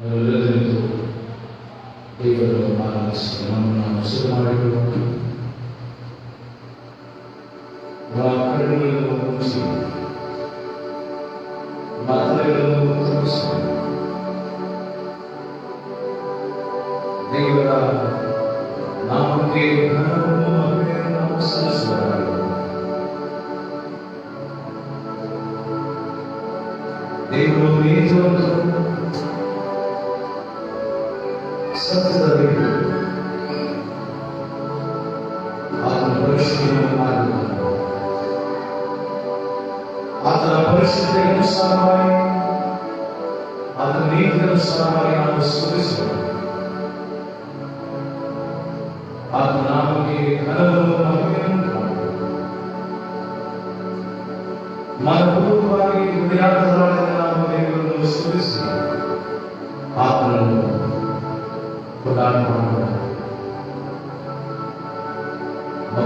ನಾವೆಲ್ಲರಿಗೂ ದೇವರು ಆರಾಧಿಸಿ ನಮ್ಮನ್ನು ಹಸಿರು ಮಾಡಿಕೊಳ್ಳುವ ಕಣ್ಣುಗಳನ್ನು ಮುಗಿಸಿ ಮಾತುಗಳನ್ನು ತೋರಿಸಿ ದೇವರ ನಾಮಕ್ಕೆ ಘನವನ್ನು ಮಹಿಮೆಯನ್ನು ಸಲ್ಲಿಸುವರಾಗಿರುವುದು. ದೇವರು ನೀತಿವಂತರು, ಸತ್ಯದ ದೇವರು, ಆತನ ಪರಿಶುದ್ಧವನ್ನು ಮಾಡಿದ್ದಾನೆ. ಆತನ ಪರಿಶುದ್ಧತೆಗೆ ಅನುಸಾರವಾಗಿ, ಆತನ ನೀತಿಗೆ ಅನುಸಾರವಾಗಿ ನಾವು ಸ್ತುತಿಸೋಣ. ಆತನ ನಾಮಕ್ಕೆ ಘನವನ್ನು ಮಹಿಮೆಯನ್ನು ಮನಪೂರ್ವಕವಾಗಿ ಹೃದಯಾರ್ಥವಾಗಿ ನಾವು ದೇವರನ್ನು ಸ್ತುತಿಸಿ ಆತನನ್ನು ಕೊಂಡಾಡೋಣ.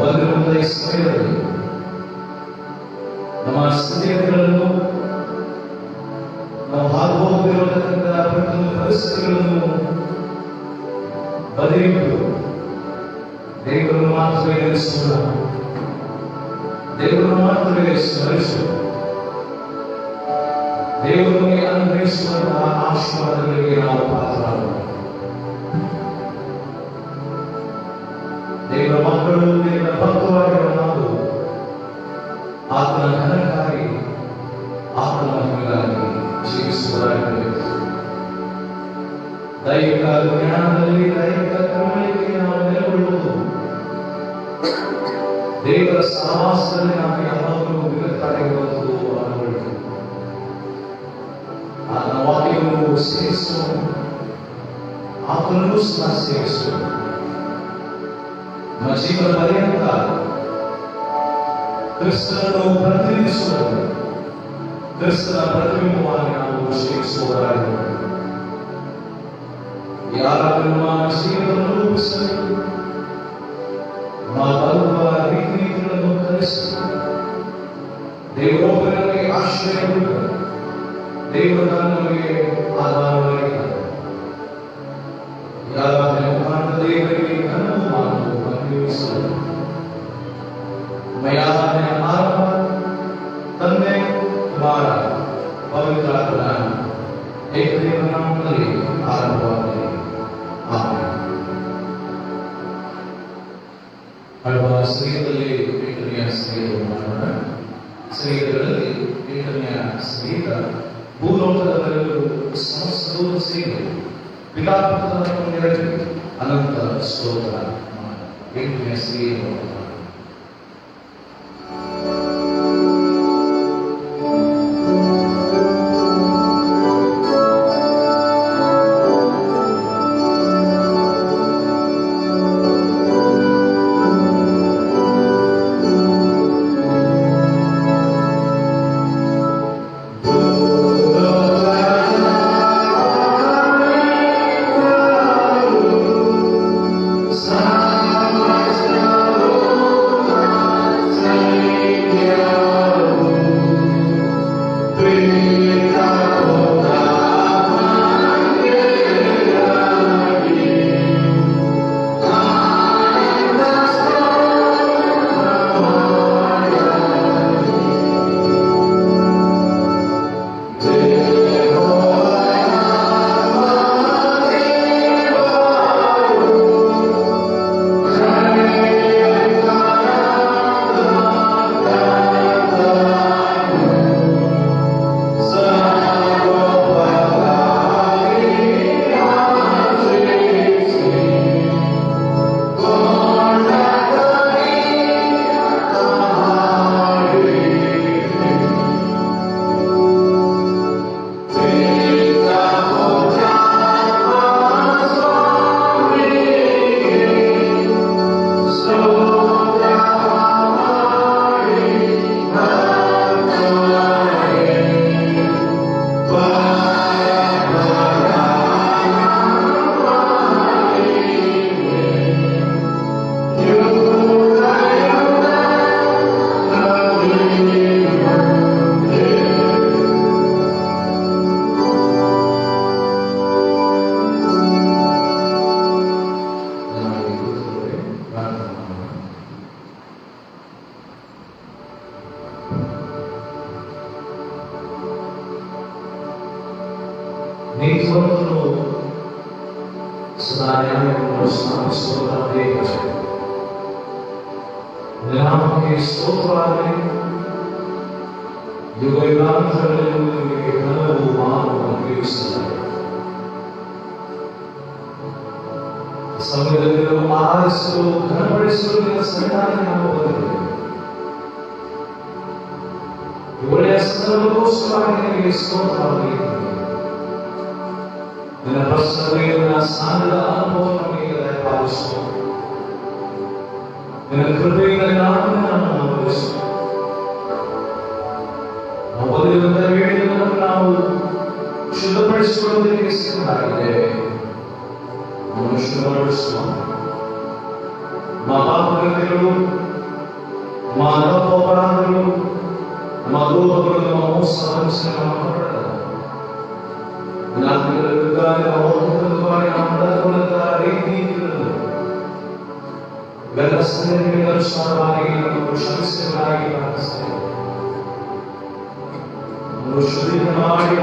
ಬಂದಿರುವಂಥ ಈ ಸಮಯದಲ್ಲಿ ನಮ್ಮ ಸ್ಥಿತಿಗಳನ್ನು, ನಾವು ಹಾದು ಹೋಗಿರತಕ್ಕಂಥ ಪ್ರತಿಯೊಂದು ಪರಿಸ್ಥಿತಿಗಳನ್ನು ಬದಿಗಿಟ್ಟು ದೇವರನ್ನು ಮಾತ್ರವೇ ನೆನೆಸೋಣ. ದೇವರನ್ನು ಮಾತ್ರವೇ ಸ್ಮರಿಸೋಣ. ದೇವರಿಗೆ ಅನುಗ್ರಹಿಸುವಂತಹ ಆಶೀರ್ವಾದಗಳಿಗೆ ನಾವು ಪಾತ್ರರಾಗೋಣ. ದೇವರ ಮಕ್ಕಳು, ದೇವರ ಭಕ್ತವಾಗಿರುವ ನಾವು ಆತನ ಘನಕ್ಕಾಗಿ, ಆತನ ಮಹಿಮೆಗಾಗಿ ಜೀವಿಸುವವರಾಗಿರಬೇಕು. ದೈವಿಕ ಜ್ಞಾನದಲ್ಲಿ, ದೈವಿಕ ಕ್ರಮದಲ್ಲಿ ನಾವು ನೆಲೆಗೊಳ್ಳುವುದು, ದೇವರ ಸಹವಾಸದಲ್ಲಿ ನಾವು ಯಾವಾಗಲೂ ವಿರಕ್ತರಾಗಿರುವುದು ಅನುಭವಿಸುವುದು. ಆತನ ವಾಕ್ಯವನ್ನು ಸೇವಿಸುವ, ಆತನನ್ನು ಸಹ ಸೇವಿಸುವ, ನಮ್ಮ ಜೀವನ ಪರ್ಯಂತ ಕ್ರಿಸ್ತನನ್ನು ಪ್ರತಿನಿಧಿಸುವುದು, ಕ್ರಿಸ್ತನ ಪ್ರತಿಬಿಂಬವಾಗಿ ನಾವು ಸೇವಿಸುವವರಾಗಿರುವುದು. ಯಾರಾದರೂ ನಮ್ಮ ಜೀವನವನ್ನು ರೂಪಿಸಲು, ನಮ್ಮ ಬರುವ ರೀತಿಗಳನ್ನು ಕಲಿಸಲು, ದೇವರೊಬ್ಬರೇ ನಮಗೆ ಆಶ್ರಯ ಕೊಟ್ಟು ದೇವರು ನಮಗೆ ಆಧಾರವಾಗಿದ್ದಾರೆ. ಯಾರಾದರೂ ಮುಖಾಂತರ ದೇವರಿಗೆ ಘನವು ಮಾಡಲು ಅನ್ವಯಿಸಲು ಮಯಾದನೆ ಆರಂಭ ತಂದೆ ಕುಮಾರ ಪವಿತ್ರಾತ್ಮನ ಏಕದೇವರ ನಾಮದಲ್ಲಿ ಆರಂಭವಾಗಿದೆ. ಆಮೆನ್. ಕಳೆದ ಸಂಗೀತದಲ್ಲಿ 8ನೇ ಸಂಗೀತವನ್ನು ಮಾಡೋಣ. ಸಂಗೀತಗಳಲ್ಲಿ 8ನೇ ಸಂಗೀತ ಭೂಲೋಕದವರೆಗೂ ಸಮಸ್ತವೂ ಸೇರಿ ಪಿತಾಪುತ್ರರನ್ನು ನೆರಳಿ ಅನಂತ ಸ್ತೋತ್ರ. 8ನೇ ಸಂಗೀತವನ್ನು Sa ನೀತಿವಂತನು ಸದಾ ನ್ಯಾಯವನ್ನು ಸ್ಥಾಪಿಸುವುದಾಗಲಿ. ನಾಮಕ್ಕೆ ಸ್ತೋತ್ರವಾಗಲಿ. ಯುಗ ಯುಗಾಂತರಗಳಲ್ಲಿ ನಿಮಗೆ ಘನವು ಮಾನವನ್ನು ಅನುಭವಿಸಲಾಗಿದೆ. ಸಮಯದಲ್ಲಿ ನಾವು ಆರಿಸಲು ಘನಪಡಿಸಲು ನಿನ್ನ ಸನ್ನಿಧಾನ ನಾವು ಬಂದಿದ್ದೇವೆ. ಒಳ್ಳೆಯ ಸಂದರ್ಭಕ್ಕೋಸ್ಕರವಾಗಿ ನಿನಗೆ ಸ್ತೋತ್ರವಾಗಲಿ. ನಿನ್ನ ಪ್ರಸನ್ನತೆಯ ಸಾಂಗದ ಅನುಭವ ನಮಗೆ ದಯಪಾಲಿಸು. ನಿನ್ನ ಕೃಪೆಯಿಂದ ನಮ್ಮನ್ನು ಅನುಭವಿಸು. ನಾವು ಓದಿದಂತ ವೇಳೆಗಳನ್ನು ನಾವು ಶುದ್ಧಪಡಿಸಿಕೊಳ್ಳುವುದಕ್ಕೆ ಸಿದ್ಧರಾಗಿದ್ದೇವೆ. ನಮ್ಮನ್ನು ಶುದ್ಧಪಡಿಸುವ ನಮ್ಮ ಪಾಪಕೃತ್ಯಗಳು, ನಮ್ಮ ಅಪರಾಧಗಳು, ನಮ್ಮ ದ್ರೋಹಗಳು, ನಮ್ಮ ಮೋಸ ವಂಚನೆಗಳನ್ನು ಅನುಸಾರವಾಗಿ ನಮ್ಮನ್ನು ಕ್ಷಮಿಸುವುದಾಗಿ ಪ್ರಾರ್ಥಿಸುತ್ತೇವೆ. ಶುದ್ಧೀಕರಣ ಮಾಡಿ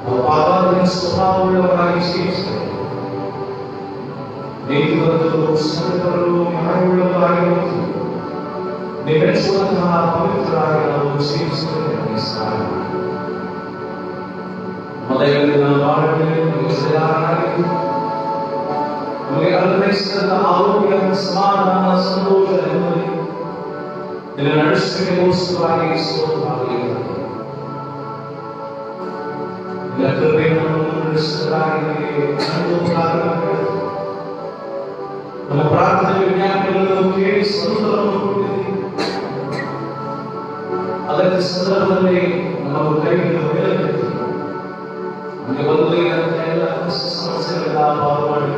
ನಾವು ಪಾಪಾತ್ಮಕ ಸ್ವಭಾವವುಳ್ಳವರಾಗಿ ಜೀವಿಸುತ್ತೇವೆ. ನೀತಿವಂತರು, ಸತ್ಯಪರರು, ನ್ಯಾಯವುಳ್ಳವರಾಗಿರುವುದು ನಿಮೆಚ್ಚುವಂತಹ ಪವಿತ್ರರಾಗಿ ನಾವು ಜೀವಿಸುತ್ತೇವೆ. ಮೊದಲನೇ ಬಾಳಲ್ಲಿ ಯೋಜನೆಯಾಗಿದ್ದು ನಮಗೆ ಅನುಗ್ರಹಿಸಿದ ಆರೋಗ್ಯ, ಸಮಾಧಾನ, ಸಂತೋಷ, ನೆಮ್ಮದಿ ನಿನ್ನ ನಡೆಸುವಿಕೆಗೋಸ್ಕರವಾಗಿ ಸ್ತೋತ್ರವಾಗಲಿ. ನಿನ್ನ ಕೃಪೆಯನ್ನು ನಡೆಸುವುದಾಗಿ ನಮ್ಮ ಪ್ರಾರ್ಥನೆ ವಿಜ್ಞಾಪನೆಗಳನ್ನು ಕೇಳಿ ಸಂತೋಷವನ್ನು ಕೊಟ್ಟಿದ್ದೀವಿ. ಅದಕ್ಕೆ ಸಂದರ್ಭದಲ್ಲಿ ನಮ್ಮ ಕೈಗಳನ್ನು ಮೇಲೆತ್ತಿ ನಮಗೆ ಬದಲಿದಂತ ಎಲ್ಲ ಸಮಸ್ಯೆಗಳಿಂದ ಪಾರು ಮಾಡಿ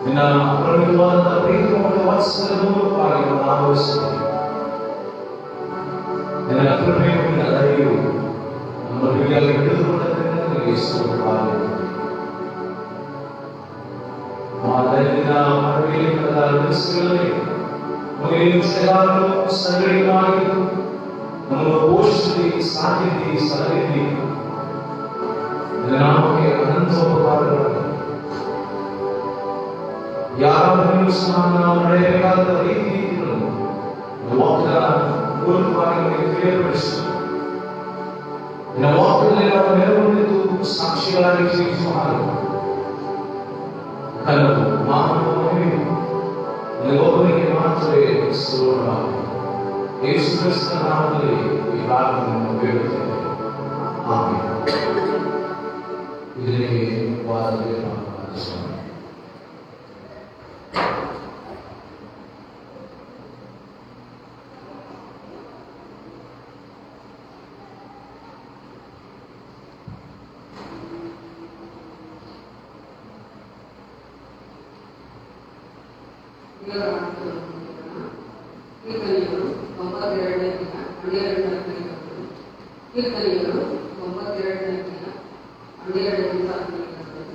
ನಿನ್ನ ಅಪರಿಮಿತವಾದಂತಹ ಪ್ರೀತಿ ಮತ್ತು ವಾತ್ಸಲ್ಯದ ಮೂಲಕವಾಗಿ ನಾವು ಆವರಿಸುತ್ತೇವೆ. ನಿನ್ನ ಕೃಪೆಯು, ನಿನ್ನ ದಯೆಯು ನಮ್ಮ ಹೃದಯದಲ್ಲಿ ಹಿಡಿದುಕೊಂಡದ್ದರಿಂದ ನಿನಗೆ ಸ್ತೋತ್ರವಾಗಲಿ. ದಯದಿಂದ ಮರಳಿಯಲ್ಲಿ ಕಳೆದ ದಿವಸಗಳಲ್ಲಿ ನಮಗೆ ವಿಷಯಗಳನ್ನು ಸಂಗ್ರಹಣೆ ಮಾಡಿದ್ದು ನಮ್ಮನ್ನು ಪೋಷಿಸಿ ಸಾಕಿದ್ದಿ, ಸಲಹಿದ್ದಿ. ನಾಮಕ್ಕೆ ಅನಂತ ಉಪಕಾರಗಳನ್ನು ಯಾರನ್ನು ಸಹ ನಾವು ನಡೆಯಬೇಕಾದ ರೀತಿಗಳನ್ನು ವಾಕ್ಯದ ಮೂಲಕವಾಗಿ ನಮಗೆ ತಿಳಿಯಪಡಿಸಿ ವಾಕ್ಯದಲ್ಲಿ ನಾವು ನೆರವೇರಿದ್ದು ಸಾಕ್ಷಿಗಳಾಗಿ ಜೀವಿಸುವ ಹಾಗೆ ಕಲವು ಮಾನವನಿಗೆ ಒಬ್ಬನಿಗೆ ಮಾತ್ರವೇ ಸುಲಭವಾಗಿದೆ. ಯೇಸು ಕ್ರಿಸ್ತನ ನಾಮದಲ್ಲಿ ಈ ಪ್ರಾರ್ಥನೆಯನ್ನು ಬೇಡುತ್ತೇವೆ. ಆಮೆನ್. ಇದಕ್ಕೆ ವಾದದಲ್ಲಿ ಮಾತನಾಡಿಸೋಣ. ಕೀರ್ತನೆಗಳು 92ನೇ ದಿನ 12ನೇ ಕೀರ್ತನೆಗಳು 92ನೇ ದಿನ 12ರಿಂದ 15.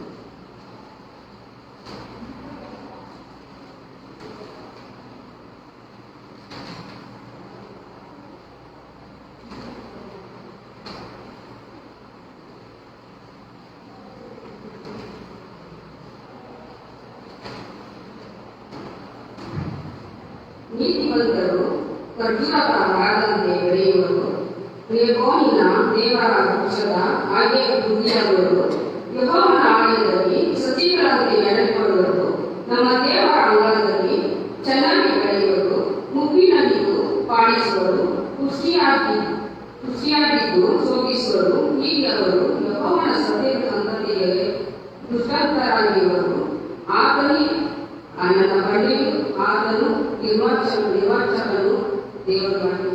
ನೀತಿವಂತರು ಖರ್ಜೂರದ ಮರದಂತೆ ಬೆಳೆಯುವರು. ಲೆಬನೋನಿನ ದೇವರ ವೃಕ್ಷದ ಹಾಗೆ ವೃದ್ಧಿಯಾಗುವರು. ಯೆಹೋವನ ಆಲಯದಲ್ಲಿ ಸಸಿಗಳಂತೆ ನಡೆದುಕೊಳ್ಳುವರು. ನಮ್ಮ ದೇವರ ಅಂಗಳದಲ್ಲಿ ಚೆನ್ನಾಗಿ ಬೆಳೆಯುವರು. ಮುಪ್ಪಿನಲ್ಲಿಯೂ ಪಾಲಿಸುವರು. ಖುಷಿಯಾಗಿದ್ದು ಶೋಕಿಸುವರು. ಹೀಗೆ ಅವರು ಯೆಹೋವನ ಸತ್ಯದ ಸಂತತಿಯಲ್ಲಿ ದುಷ್ಟರಾಗಿರುವರು. ಆತನೇ ನನ್ನ ಬಂಡೆಯು, ಆತನು ನಿರ್ವಾಚಕನು, ದೇವರಾಗಿ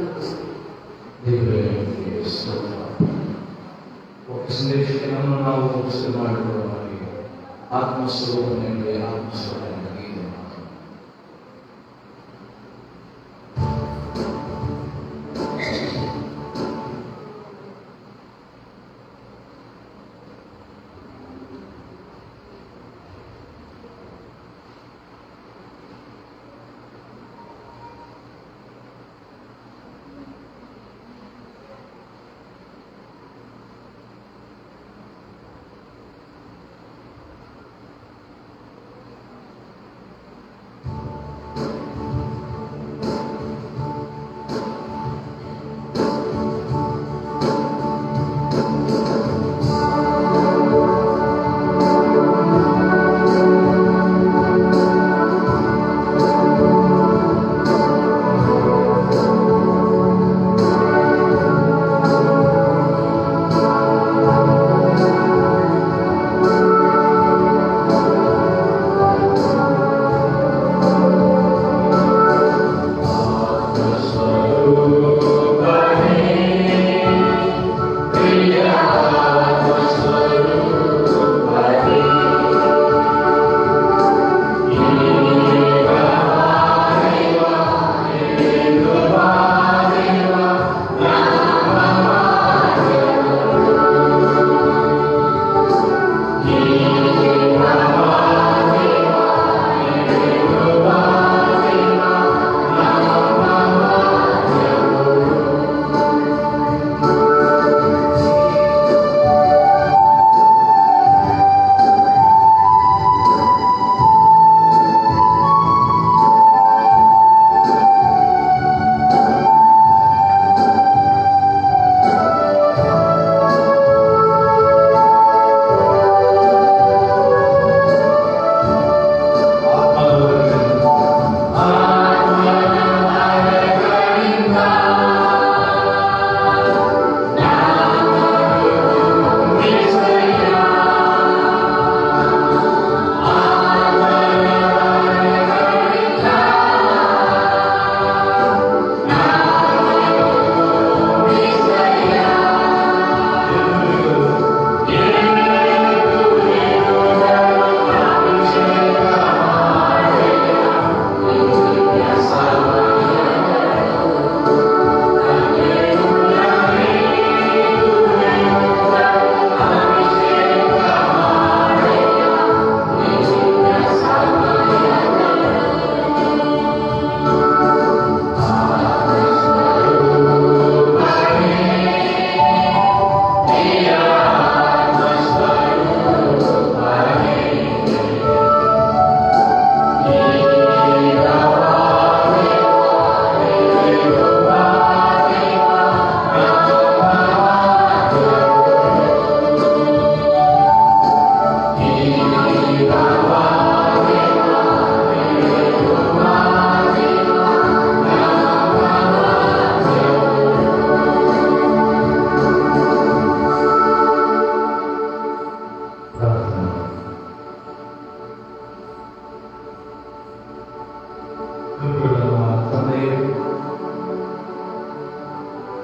ಸಂದೇಶಕ್ಕೆ ನಮ್ಮನ್ನು ನಾವು ಮುಗಿಸಿ ಮಾಡಿಕೊಳ್ಳುವ ಆತ್ಮಸ್ವರೂಪನೆಂಬ ಆತ್ಮಸ್ವರೂಪ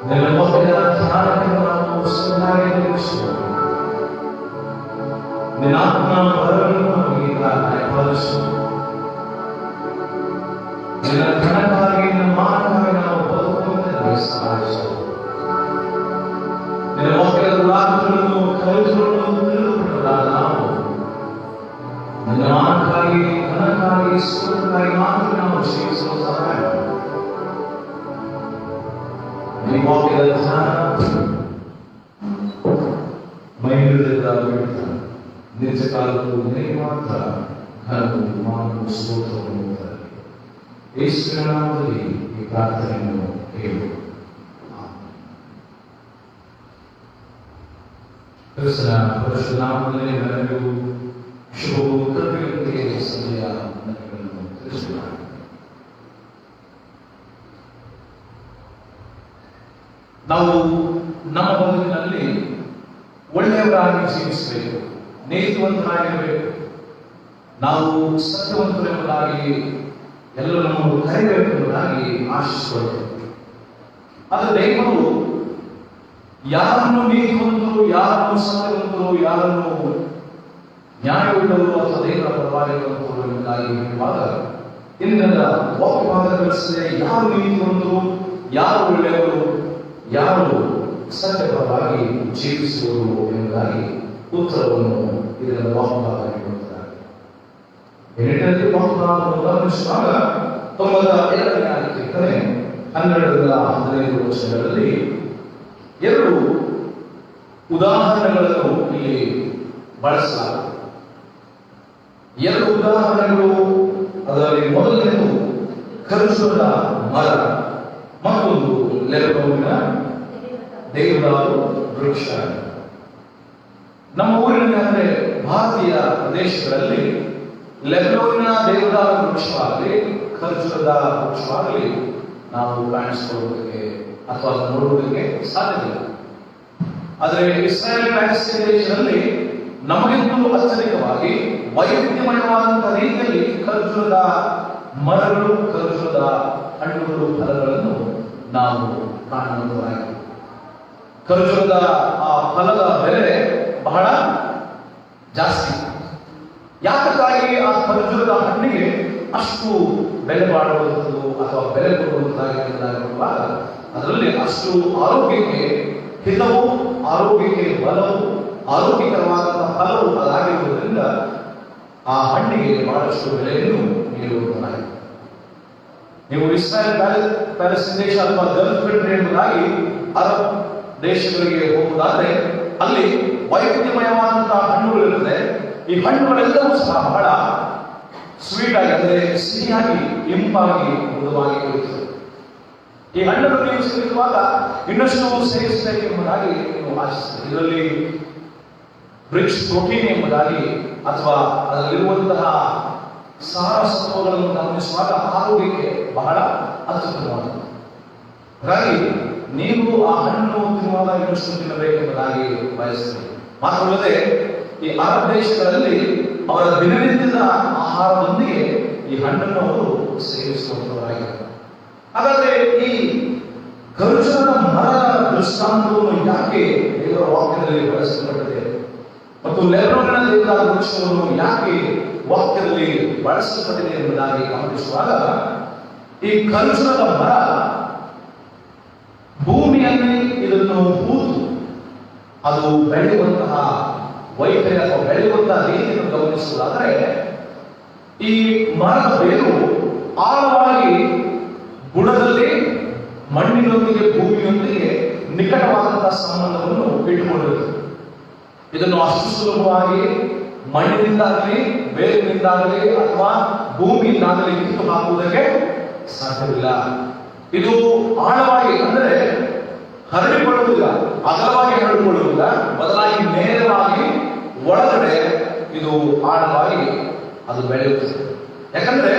ನಿನ್ನ ಮಕ್ಕಳ ಧ್ಯಾನವನ್ನು ನಾವು ಸುಮ್ಮನೆ ನಿಲ್ಲಿಸುವುದು. ನಿನ್ನ ಆತ್ಮನ ವರವನ್ನು ನಮಗೀಗ ದಯಪಾಲಿಸುವುದು. ನಿನ್ನ ಘನಕ್ಕಾಗಿ ನಿನ್ನ ಮಾನವಾಗಿ ನಾವು ಬದುಕುವಂತೆ ನಮಗೆ ಸಹಾಯಿಸುವುದು. ನಿನ್ನ ಮಕ್ಕಳ ದುರಾತ್ಮಗಳನ್ನು ಕಲಿತುಗಳನ್ನು ತಿಳಿದುಕೊಂಡಾಗ ನಾವು ನಿನ್ನ ಮಾನಕ್ಕಾಗಿ ಘನಕ್ಕಾಗಿ ಸುಖಕ್ಕಾಗಿ ಮಾತ್ರ ನಾವು ಜೀವಿಸಲು ಸಹಾಯ ಮಾಡಿ. ಈ ವಾಕ್ಯದ ಧ್ಯಾನ ಮೈಲಿಂದ ಬಿಡ್ತ ನಿಜ ಕಾಲಕ್ಕೂ ನಿನಗೆ ಮಾತ್ರ ಘನವು ಮಾನವು ಸ್ತೋತ್ರವನ್ನು ತರಲಿ. ಯೇಸುವಿನ ನಾಮದಲ್ಲಿ ಈ ಪ್ರಾರ್ಥನೆಯನ್ನು ಕೇಳು. ಕ್ರಿಸ್ತನ ಪರಿಶುದ್ಧ ನಾಮದಲ್ಲಿ ನನಗೂ ಶುಭವು ಕೃಪೆಯೊಂದಿಗೆ ಸಂಜೆಯ ವಂದನೆಗಳನ್ನು ತಿಳಿಸುತ್ತಾರೆ. ನಾವು ನಮ್ಮ ಬದುಕಿನಲ್ಲಿ ಒಳ್ಳೆಯವರಾಗಿ ಜೀವಿಸಬೇಕು, ನೀತಿವಂತರಾಗಿರಬೇಕು, ನಾವು ಸತ್ಯವಂತರು ಎಂಬುದಾಗಿ ಎಲ್ಲರೂ ನಮ್ಮನ್ನು ಕರೆಯಬೇಕು ಎಂಬುದಾಗಿ ಆಶಿಸಿಕೊಳ್ಳಬೇಕು. ಆದರೆ ದೇವರು ಯಾರನ್ನು ನೀತಿವಂತರು, ಯಾರನ್ನು ಸತ್ಯವಂತರು, ಯಾರನ್ನು ನ್ಯಾಯವುಳ್ಳವರು ಅಥವಾ ದೇವರ ಪರವಾಗಿರುವಂತರು ಎಂಬುದಾಗಿ ಹೇಳುವಾಗ ಇಂದಿನ ವಾಕ್ಯಭಾಗ ತಿಳಿಸಿದೆ. ಯಾರು ನೀತಿವಂತರು, ಯಾರು ಒಳ್ಳೆಯವರು, ಯಾರು ಸತ್ಯಪರವಾಗಿ ಜೀವಿಸುವರು ಎಂಬುದಾಗಿ ಉತ್ತರವನ್ನು ಇದರ ವಾಕ್ಯಭಾಗ ನೀಡುತ್ತಾರೆ. ಏನೆಂದರೆ ವಾಕ್ಯಭಾಗವನ್ನು ಗಮನಿಸುವಾಗ 92ನೇ ಕೀರ್ತನೆ 12-15 ವಚನಗಳಲ್ಲಿ ಎರಡು ಉದಾಹರಣೆಗಳನ್ನು ಇಲ್ಲಿ ಬಳಸಲಾಗಿದೆ. ಎರಡು ಉದಾಹರಣೆಗಳು, ಅದರಲ್ಲಿ ಮೊದಲನೇದು ಖರ್ಜೂರದ ಮರ, ಮತ್ತೊಂದು ಲೆಬನೋನಿನ ದೇವದಾರು ವೃಕ್ಷ. ನಮ್ಮ ಊರಿನ ಅಂದರೆ ಭಾರತೀಯ ಪ್ರದೇಶಗಳಲ್ಲಿ ಲೆಬನೋನಿನ ದೇವದಾರು ವೃಕ್ಷವಾಗಲಿ ಖರ್ಜೂರದ ವೃಕ್ಷವಾಗಲಿ ನಾವು ಕಾಣಿಸಿಕೊಳ್ಳುವುದಕ್ಕೆ ಅಥವಾ ನೋಡುವುದಕ್ಕೆ ಸಾಧ್ಯವಿಲ್ಲ. ಆದರೆ ಇಸ್ರಾಯೇಲ್ ಪ್ಯಾಲೆಸ್ಟೈನ್ ದೇಶದಲ್ಲಿ ನಮಗಿಂತಲೂ ಅತ್ಯಧಿಕವಾಗಿ ವೈವಿಧ್ಯಮಯವಾದಂತಹ ರೀತಿಯಲ್ಲಿ ಖರ್ಜೂರದ ಮರಗಳು, ಖರ್ಜೂರದ ಹಣ್ಣುಗಳು, ಫಲಗಳನ್ನು ನಾವು ಕಾಣಬಹುದಾಗಿದೆ. ಖರ್ಜೂರದ ಆ ಫಲದ ಬೆಲೆ ಬಹಳ ಜಾಸ್ತಿ. ಯಾಕಾಗಿ ಆ ಖರ್ಜೂರದ ಹಣ್ಣಿಗೆ ಅಷ್ಟು ಬೆಲೆ ಬಾಳುವಂಥದ್ದು ಅಥವಾ ಬೆಲೆ ಕೊಡುವಂತಾಗಿರುವಾಗ ಅದರಲ್ಲಿ ಅಷ್ಟು ಆರೋಗ್ಯಕ್ಕೆ ಹಿತವು, ಆರೋಗ್ಯಕ್ಕೆ ಬಲವು, ಆರೋಗ್ಯಕರವಾದಂತಹ ಫಲವು ಅದಾಗಿರುವುದರಿಂದ ಆ ಹಣ್ಣಿಗೆ ಬಹಳಷ್ಟು ಬೆಲೆಯನ್ನು ನೀಡುವುದಾಗಿದೆ. ನೀವು ಇಸ್ರಾಯೇಲ್ ಪ್ಯಾಲೆಸ್ಟೈನ್ ದೇಶ ಅಥವಾ ಗಲ್ಫ್ ಕಂಟ್ರಿ ಎಂಬುದಾಗಿ ಅರಬ್ ದೇಶಗಳಿಗೆ ಹೋಗುವುದಾದ್ರೆ ಅಲ್ಲಿ ವೈವಿಧ್ಯಮಯವಾದಂತಹ ಹಣ್ಣುಗಳಿರುತ್ತದೆ. ಈ ಹಣ್ಣುಗಳೆಲ್ಲವೂ ಸಹ ಬಹಳ ಸ್ವೀಟ್ ಆಗಿ, ಅಂದರೆ ಸಿಹಿಯಾಗಿ, ಇಂಪಾಗಿ, ಮೃದುವಾಗಿ ಇರುತ್ತದೆ. ಈ ಹಣ್ಣನ್ನು ನೀವು ಸೇವಿಸುವಾಗ ಇನ್ನಷ್ಟು ಸೇವಿಸಬೇಕು ಎಂಬುದಾಗಿ ನೀವು ಆಶಿಸುತ್ತೀರಿ. ಇದರಲ್ಲಿ ರಿಚ್ ಪ್ರೋಟೀನ್ ಎಂಬುದಾಗಿ ಅಥವಾ ಅದರಲ್ಲಿರುವಂತಹ ಸಾರಸತ್ವಗಳನ್ನು ಗಮನಿಸುವಾಗ ಆರೋಗ್ಯಕ್ಕೆ ಬಹಳ ಅತ್ಯುತ್ತಮವಾದದ್ದು. ಹಾಗಾಗಿ ನೀವು ಆ ಹಣ್ಣು ತಿನ್ನುವಾಗ ಇನ್ನಷ್ಟು ತಿನ್ನಬೇಕೆಂಬುದಾಗಿ ಬಯಸುತ್ತೀರಿ. ಮಾತ್ರವಲ್ಲದೆ ಈ ಅರಬ್ ದೇಶಗಳಲ್ಲಿ ಅವರ ದಿನನಿತ್ಯದ ಆಹಾರದೊಂದಿಗೆ ಈ ಹಣ್ಣನ್ನು ಅವರು ಸೇವಿಸುವಂತವರಾಗಿದ್ದಾರೆ. ಹಾಗಾದ್ರೆ ಈ ಖರ್ಜೂರದ ಮರದ ದೃಷ್ಟಾಂತವನ್ನು ಯಾಕೆ ದೇವರ ವಾಕ್ಯದಲ್ಲಿ ಬಳಸಲ್ಪಟ್ಟಿದೆ ಮತ್ತು ಲೆಬನೋನಿನ ದೇವದಾರು ವೃಕ್ಷವನ್ನು ಯಾಕೆ ವಾಕ್ಯದಲ್ಲಿ ಬಳಸಲ್ಪಟ್ಟಿದೆ ಎಂಬುದಾಗಿ ಗಮನಿಸುವಾಗ, ಈ ಖರ್ಜೂರದ ಮರ ಭೂಮಿಯಲ್ಲಿ ಇದನ್ನು ಹೂತು ಅದು ಬೆಳೆಯುವಂತಹ ವೈಖರಿ ಅಥವಾ ಬೆಳೆಯುವಂತಹ ರೀತಿಯನ್ನು ಗಮನಿಸುವುದಾದರೆ, ಈ ಮರದ ಬೇರು ಆಳವಾಗಿ ಬುಡದಲ್ಲಿ ಮಣ್ಣಿನೊಂದಿಗೆ, ಭೂಮಿಯೊಂದಿಗೆ ನಿಕಟವಾದಂತಹ ಸಂಬಂಧವನ್ನು ಇಟ್ಟುಕೊಂಡಿರುತ್ತದೆ. ಇದನ್ನು ಅಷ್ಟು ಸುಲಭವಾಗಿ ಮಣ್ಣಿನಿಂದಾಗಲಿ, ಬೇರಿನಿಂದಾಗಲಿ ಅಥವಾ ಭೂಮಿಯಿಂದಾಗಲಿ ಕಿತ್ತು ಹಾಕುವುದಕ್ಕೆ ಸಾಧ್ಯವಿಲ್ಲ. ಇದು ಆಳವಾಗಿ ಅಂದರೆ ಹರಡಿಕೊಳ್ಳುವುದಿಲ್ಲ, ಅಗಲವಾಗಿ ಹರಡಿಕೊಳ್ಳುವುದಿಲ್ಲ, ಬದಲಾಗಿ ನೇರವಾಗಿ ಒಳಗಡೆ ಇದು ಆಳವಾಗಿ ಅದು ಬೆಳೆಯುತ್ತದೆ. ಯಾಕಂದ್ರೆ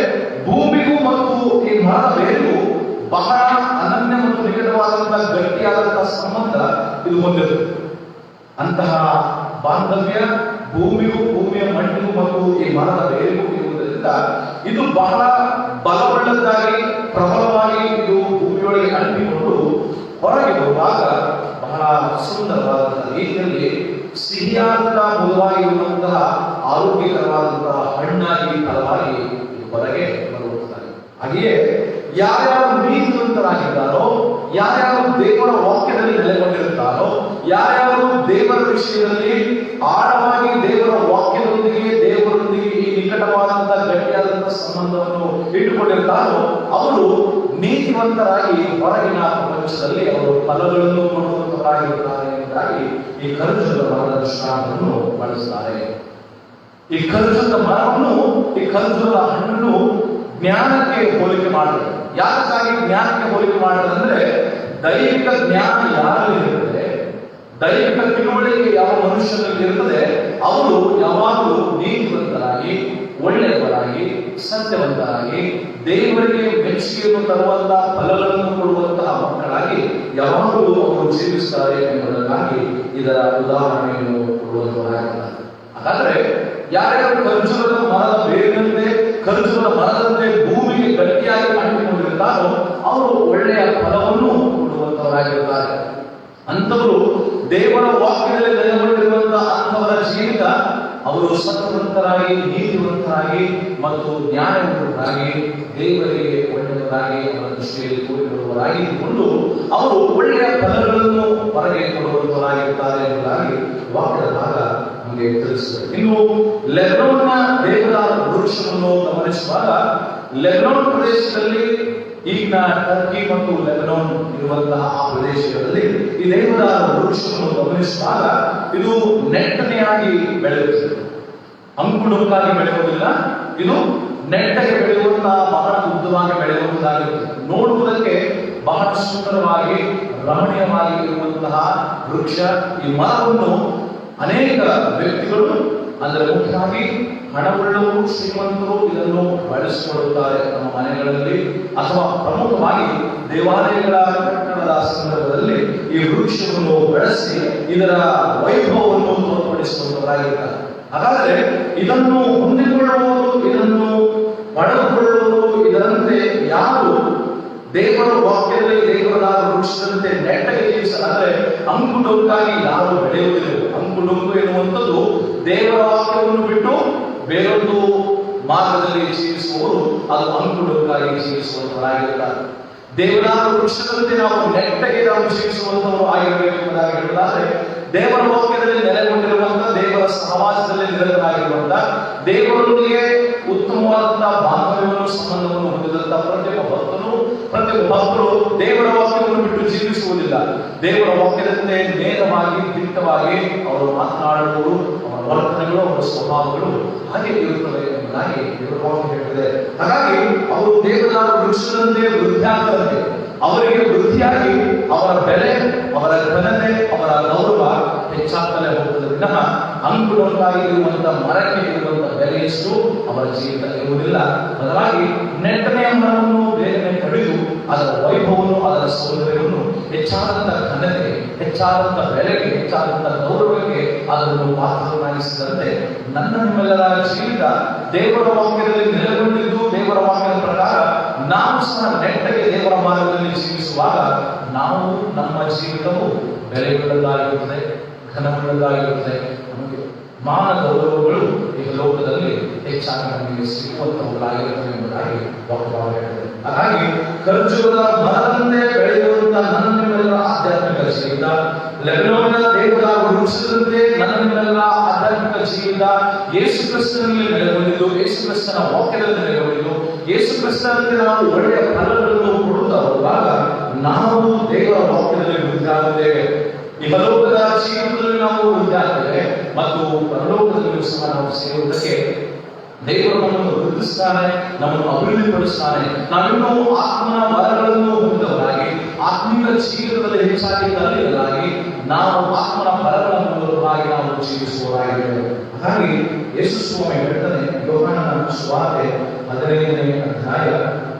ಭೂಮಿಗೂ ಮತ್ತು ಈ ಮರದ ಬೇರಿಗೂ ಬಹಳ ಅನನ್ಯ ಮತ್ತು ನಿಕಟವಾದಂತಹ ಗಟ್ಟಿಯಾದಂತಹ ಸಂಬಂಧ ಇದು ಹೊಂದಿರುತ್ತದೆ. ಅಂತಹ ಬಾಂಧವ್ಯ ಭೂಮಿಗೂ, ಭೂಮಿಯ ಮಣ್ಣಿಗೂ ಮತ್ತು ಈ ಮರದ ಬೇರಿಗೂ ಇರುವುದರಿಂದ ಇದು ಬಹಳ ಬಲವುಳ್ಳದ್ದಾಗಿ, ಪ್ರಬಲವಾಗಿ ಇದು ಭೂಮಿಯೊಳಗೆ ಅಂಟಿಕೊಂಡು ಹೊರಗೆ ಬರುವಾಗ ಬಹಳ ಸುಂದರವಾದಂತಹ ರೀತಿಯಲ್ಲಿ ಸಿಹಿಯಾದಂತಹ ಮೃದುವಾಗಿರುವಂತಹ ಆರೋಗ್ಯಕರವಾದಂತಹ ಹಣ್ಣಾಗಿ ಫಲವಾಗಿ ಹೊರಗೆ ಬರುತ್ತಾರೆ. ಹಾಗೆಯೇ ಯಾರ್ಯಾರು ನೀತಿವಂತರಾಗಿದ್ದಾರೋ, ಯಾರ್ಯಾರು ದೇವರ ವಾಕ್ಯದಲ್ಲಿ ನೆಲೆಗೊಂಡಿರುತ್ತಾರೋ, ಯಾರ್ಯಾರು ದೇವರ ವಿಷಯದಲ್ಲಿ ಆಳವಾಗಿ ದೇವರ ವಾಕ್ಯದೊಂದಿಗೆ ದೇವರೊಂದಿಗೆ ಈ ನಿಕಟವಾದಂತಹ ಗಟ್ಟಿಯಾದಂತಹ ಸಂಬಂಧವನ್ನು ಇಟ್ಟುಕೊಂಡಿರ್ತಾರೋ ಅವರು ನೀತಿವಂತರಾಗಿ ಹೊರಗಿನ ಪ್ರಪಂಚದಲ್ಲಿ ಅವರು ಫಲಗಳನ್ನು ಕೊಡುವಂತವರಾಗಿರುತ್ತಾರೆ ಎಂಬುದಾಗಿ ಈ ಖರ್ಜೂರದ ಮರದ ದೃಷ್ಟಾಂತವನ್ನು ಬಳಸುತ್ತಾರೆ. ಈ ಖರ್ಜೂರದ ಮರವನ್ನು, ಈ ಖರ್ಜೂರದ ಹಣ್ಣನ್ನು ಜ್ಞಾನಕ್ಕೆ ಹೋಲಿಕೆ ಮಾಡುತ್ತದೆ. ಯಾಕಾಗಿ ಜ್ಞಾನಕ್ಕೆ ಹೋಲಿಕೆ ಮಾಡುವುದಂದ್ರೆ, ದೈವಿಕ ಜ್ಞಾನ ಯಾರಲ್ಲಿ ಇರುತ್ತದೆ, ದೈವಿಕ ತಿಳುವಳಿಕೆ ಯಾವ ಮನುಷ್ಯನಲ್ಲಿ ಇರುತ್ತದೆ, ಅವರು ಯಾವಾಗಲೂ ನೀತಿವಂತರಾಗಿ, ಒಳ್ಳೆಯವರಾಗಿ, ಸತ್ಯವಂತರಾಗಿ, ದೇವರಿಗೆ ಮೆಚ್ಚುಗೆಯನ್ನು ತರುವಂತಹ ಫಲಗಳನ್ನು ಕೊಡುವಂತಹ ಮಕ್ಕಳಾಗಿ ಯಾವಾಗಲೂ ಅವರು ಜೀವಿಸುತ್ತಾರೆ ಎಂಬುದಕ್ಕಾಗಿ ಇದರ ಉದಾಹರಣೆಯನ್ನು ಕೊಡುವಂತವರಾಗಿದ್ದಾರೆ. ಹಾಗಾದ್ರೆ ಯಾರ್ಯಾರು ಖರ್ಜೂರದ ಮರದ ಬೇರಿನಂತೆ, ಖರ್ಜೂರದ ಮರದಂತೆ ಭೂಮಿಗೆ ಗಟ್ಟಿಯಾಗಿ ಅಂಟಿಕೊಂಡಿರುತ್ತಾರೋ ಅವರು ಒಳ್ಳೆಯ ಫಲವನ್ನು ಕೊಡುವಂತವರಾಗಿರುತ್ತಾರೆ. ಅಂತವರು ದೇವರ ವಾಕ್ಯದಲ್ಲಿ ನೆಲೆಗೊಂಡಿರುವಂತಹ ಅಂಥವರ ಜೀವಿತ ಅವರು ಸತ್ಯವಂತರಾಗಿ, ನೀತಿವಂತರಾಗಿ ಮತ್ತು ನ್ಯಾಯವಂತರಾಗಿ, ದೇವರಿಗೆ ಒಳ್ಳೆಯವರಾಗಿ ಅವರ ದೃಷ್ಟಿಯಲ್ಲಿ ಕೂಡಿರುವವರಾಗಿದ್ದುಕೊಂಡು ಅವರು ಒಳ್ಳೆಯ ಫಲಗಳನ್ನು ಹೊರಗೆ ಕೊಡುವಂತವರಾಗಿರುತ್ತಾರೆ ಎಂಬುದಾಗಿ ವಾಕ್ಯದ ಭಾಗ ನಮಗೆ ತಿಳಿಸುತ್ತದೆ. ಇನ್ನು ಲೆಬನೋನ್ನ ದೇವದಾರ ವೃಕ್ಷವನ್ನು ಗಮನಿಸುವಾಗ, ಲೆಬನೋನ್ ಪ್ರದೇಶದಲ್ಲಿ, ಈಗಿನ ಟರ್ಕಿ ಮತ್ತು ಲೆಬನೋನ್ ಇರುವಂತಹ ಆ ಪ್ರದೇಶಗಳಲ್ಲಿ ಈ ದೇವದಾರ ವೃಕ್ಷವನ್ನು ಗಮನಿಸುವಾಗ ಇದು ನೆಟ್ಟನೆಯಾಗಿ ಬೆಳೆಯುತ್ತದೆ. ಅಂಕುಡೊಂಕಾಗಿ ಬೆಳೆಯುವುದಿಲ್ಲ, ಇದು ನೆಟ್ಟಗೆ ಬೆಳೆಯುವಂತಹ ಬಹಳ ಉದ್ದವಾಗಿ ಬೆಳೆಯುವಂತಾಗಿರುತ್ತದೆ. ನೋಡುವುದಕ್ಕೆ ಬಹಳ ಸುಂದರವಾಗಿ, ರಮಣೀಯವಾಗಿ ಇರುವಂತಹ ವೃಕ್ಷ. ಈ ಮರವನ್ನು ಅನೇಕ ವ್ಯಕ್ತಿಗಳು, ಅಂದರೆ ಮುಖ್ಯವಾಗಿ ಹಣವುಳ್ಳವರು, ಶ್ರೀಮಂತರು ಇದನ್ನು ಬಳಸಿಕೊಳ್ಳುತ್ತಾರೆ ತಮ್ಮ ಮನೆಗಳಲ್ಲಿ, ಅಥವಾ ಪ್ರಮುಖವಾಗಿ ದೇವಾಲಯಗಳ ಕಟ್ಟಡದ ಸಂದರ್ಭದಲ್ಲಿ ಈ ವೃಕ್ಷವನ್ನು ಬೆಳೆಸಿ ಇದರ ವೈಭವವನ್ನು ತೋರ್ಪಡಿಸುವಂತವರಾಗಿರ್ತಾರೆ. ಹಾಗಾದರೆ ಇದನ್ನು ಹೊಂದಿಕೊಳ್ಳುವವರು, ಇದನ್ನು ಪಡೆದುಕೊಳ್ಳುವವರು, ಇದರಂತೆ ಯಾರು ದೇವರ ವಾಕ್ಯದಲ್ಲಿ ದೇವರ ವೃಕ್ಷದಂತೆ ನೆಟ್ಟಗೆ ಜೀವಿಸಲಾದರೆ ಅಂಕುಡೊಂಕಾಗಿ ಯಾರು ಬೆಳೆಯುವುದಿಲ್ಲ. ಅಂಕುಡೊಂಕು ಎನ್ನುವಂಥದ್ದು ದೇವರ ವಾಕ್ಯವನ್ನು ಬಿಟ್ಟು ಬೇರೊಂದು ಮಾರ್ಗದಲ್ಲಿ ಜೀವಿಸುವವರು ಅದು ಅಂಕುಡೊಂಕಾಗಿ ಜೀವಿಸುವಂತವರಾಗಿರುತ್ತಾರೆ. ದೇವರ ವೃಕ್ಷದಂತೆ ನಾವು ನೆಟ್ಟಗೆ ನಾವು ಜೀವಿಸುವಂತವರು ಆಗಿರಬೇಕೆಂಬುದಾಗಿ ಹೇಳುವುದಾದರೆ, ದೇವರ ವಾಕ್ಯದಲ್ಲಿ ನೆಲೆಗೊಂಡಿರುವಂತಹ, ದೇವರ ಸಹವಾಸದಲ್ಲಿ ನಿರತರಾಗಿರುವಂತಹ, ದೇವರೊಂದಿಗೆ ಉತ್ತಮವಾದಂತಹ ಬಾಂಧವ್ಯವನ್ನು, ಸಂಬಂಧವನ್ನು ಹೊಂದಿದಂತಹ ಪ್ರತಿಯೊಬ್ಬ ಭಕ್ತರು ದೇವರ ವಾಕ್ಯವನ್ನು ಬಿಟ್ಟು ಜೀವಿಸುವುದಿಲ್ಲ. ದೇವರ ವಾಕ್ಯದಂತೆ ನೇರವಾಗಿ, ದಿಟ್ಟವಾಗಿ ಅವರು ಮಾತನಾಡುವರು, ಅವರ ವರ್ತನೆಗಳು, ಅವರ ಸ್ವಭಾವಗಳು ಹಾಗೆ ಇರುತ್ತವೆ ಎಂಬುದಾಗಿ ದೇವರ ವಾಕ್ಯ ಹೇಳುತ್ತದೆ. ಹಾಗಾಗಿ ಅವರು ದೇವರ ವೃಕ್ಷದಂತೆ ವೃದ್ಧಿಯಾಗದಂತೆ ಅವರಿಗೆ ವೃದ್ಧಿಯಾಗಿ ಅವರ ಬೆಲೆ, ಅವರ ಘನತೆ, ಅವರ ಗೌರವ ಹೆಚ್ಚಾಗ್ತಲೇ ಹೋಗುತ್ತದೆ ವಿನಃ ಅಂಕುಡೊಂಕಾಗಿ ಇರುವಂತಹ ಮರಕ್ಕೆ ಇರುವಂತಹ ಬೆಲೆಯಷ್ಟು ಅವರ ಜೀವಿತ ಇರುವುದಿಲ್ಲ. ಬದಲಾಗಿ ನೆಟ್ಟನೆಯ ಮರವನ್ನು ಬೇಗನೆ ಕಡಿದು ಅದರ ವೈಭವವನ್ನು, ಅದರ ಸೌಂದರ್ಯವನ್ನು ಹೆಚ್ಚಾದಂತಹ ಘನತೆ, ಹೆಚ್ಚಾದಂತಹ ಬೆಲೆಗೆ, ಹೆಚ್ಚಾದಂತಹ ಗೌರವಕ್ಕೆ ಅದನ್ನು ಪಾತ್ರನಾಗಿಸಿದಂತೆ ನನ್ನ ನಿಮ್ಮೆಲ್ಲರ ಜೀವಿತ ದೇವರ ವಾಕ್ಯದಲ್ಲಿ ನೆಲೆಗೊಂಡಿದ್ದು, ದೇವರ ವಾಕ್ಯದ ಪ್ರಕಾರ ನಾವು ಸಹ ನೆಟ್ಟಗೆ ದೇವರ ಮಾರ್ಗದಲ್ಲಿ ಜೀವಿಸುವಾಗ ನಾವು, ನಮ್ಮ ಜೀವಿತವು ಬೆಲೆಯುಳ್ಳದಾಗಿರುತ್ತದೆ, ಘನವುಳ್ಳದಾಗಿರುತ್ತದೆ. ನಮಗೆ ಮಾನ ಗೌರವಗಳು ಈ ಲೋಕದಲ್ಲಿ ಹೆಚ್ಚಾಗಿ ನಮಗೆ ಸಿಗುವಂತವುಗಳಾಗಿರುತ್ತವೆ ಎಂಬುದಾಗಿ ವಾಕ್ಯವಾಗಿ ಹೇಳುತ್ತದೆ. ಹಾಗಾಗಿ ಖರ್ಜೂರದ ಮರದಂತೆ ಬೆಳೆಯುವಂತಹ ನನ್ನ ನಿಮ್ಮೆಲ್ಲರ ಆಧ್ಯಾತ್ಮಿಕ ಜೀವಿತ, ಲೆಬನೋನ್ನ ದೇವದಾರ ವೃಕ್ಷದಂತೆ ನನ್ನ ನಿಮ್ಮೆಲ್ಲರ ಆಧ್ಯಾತ್ಮಿಕ ಜೀವಿತ ಯೇಸು ಕ್ರಿಸ್ತನಲ್ಲಿ ನೆಲೆಗೊಂಡಿದ್ದು, ಯೇಸು ಕ್ರಿಸ್ತನ ವಾಕ್ಯದಲ್ಲಿ ನೆಲೆಗೊಂಡಿದ್ದು, ಯೇಸು ಕ್ರಿಸ್ತನಂತೆ ನಾವು ಒಳ್ಳೆಯ ಫಲಗಳನ್ನು ಕೊಡುತ್ತಾ ಹೋದಾಗ ನಾವು ದೇವರ ವಾಕ್ಯದಲ್ಲಿ ವೃದ್ಧಿಯಾಗುತ್ತೇವೆ. ಇಹಲೋಕದ ಜೀವನದಲ್ಲಿ ನಾವು ವೃದ್ಧಿಯಾಗುತ್ತೇವೆ ಮತ್ತು ಪರಲೋಕದಲ್ಲಿಯೂ ಸಹ ನಾವು ಸೇರುವುದಕ್ಕೆ ದೇವರು ನಮ್ಮನ್ನು ವೃದ್ಧಿಸ್ತಾನೆ, ನಮ್ಮನ್ನು ಅಭಿವೃದ್ಧಿಪಡಿಸ್ತಾನೆ. ನಾವಿನ್ನೂ ಆತ್ಮನ ವರಗಳನ್ನು ಹೊಂದಿದವರಾಗಿ, ಆತ್ಮೀಯ ಜೀವಿತದಲ್ಲಿ ಹೆಚ್ಚಾಗಿ ಕಲಿಯಲಾಗಿ ನಾವು ಆತ್ಮನ ಫಲಗಳ ಮೂಲಕವಾಗಿ ನಾವು ಜೀವಿಸುವವರಾಗಿದ್ದೇವೆ. ಹಾಗಾಗಿ ಯೇಸು ಸ್ವಾಮಿ ಹೇಳ್ತಾನೆ, ಯೋಹಾನನ ಸುವಾರ್ತೆ 15ನೇ ಅಧ್ಯಾಯ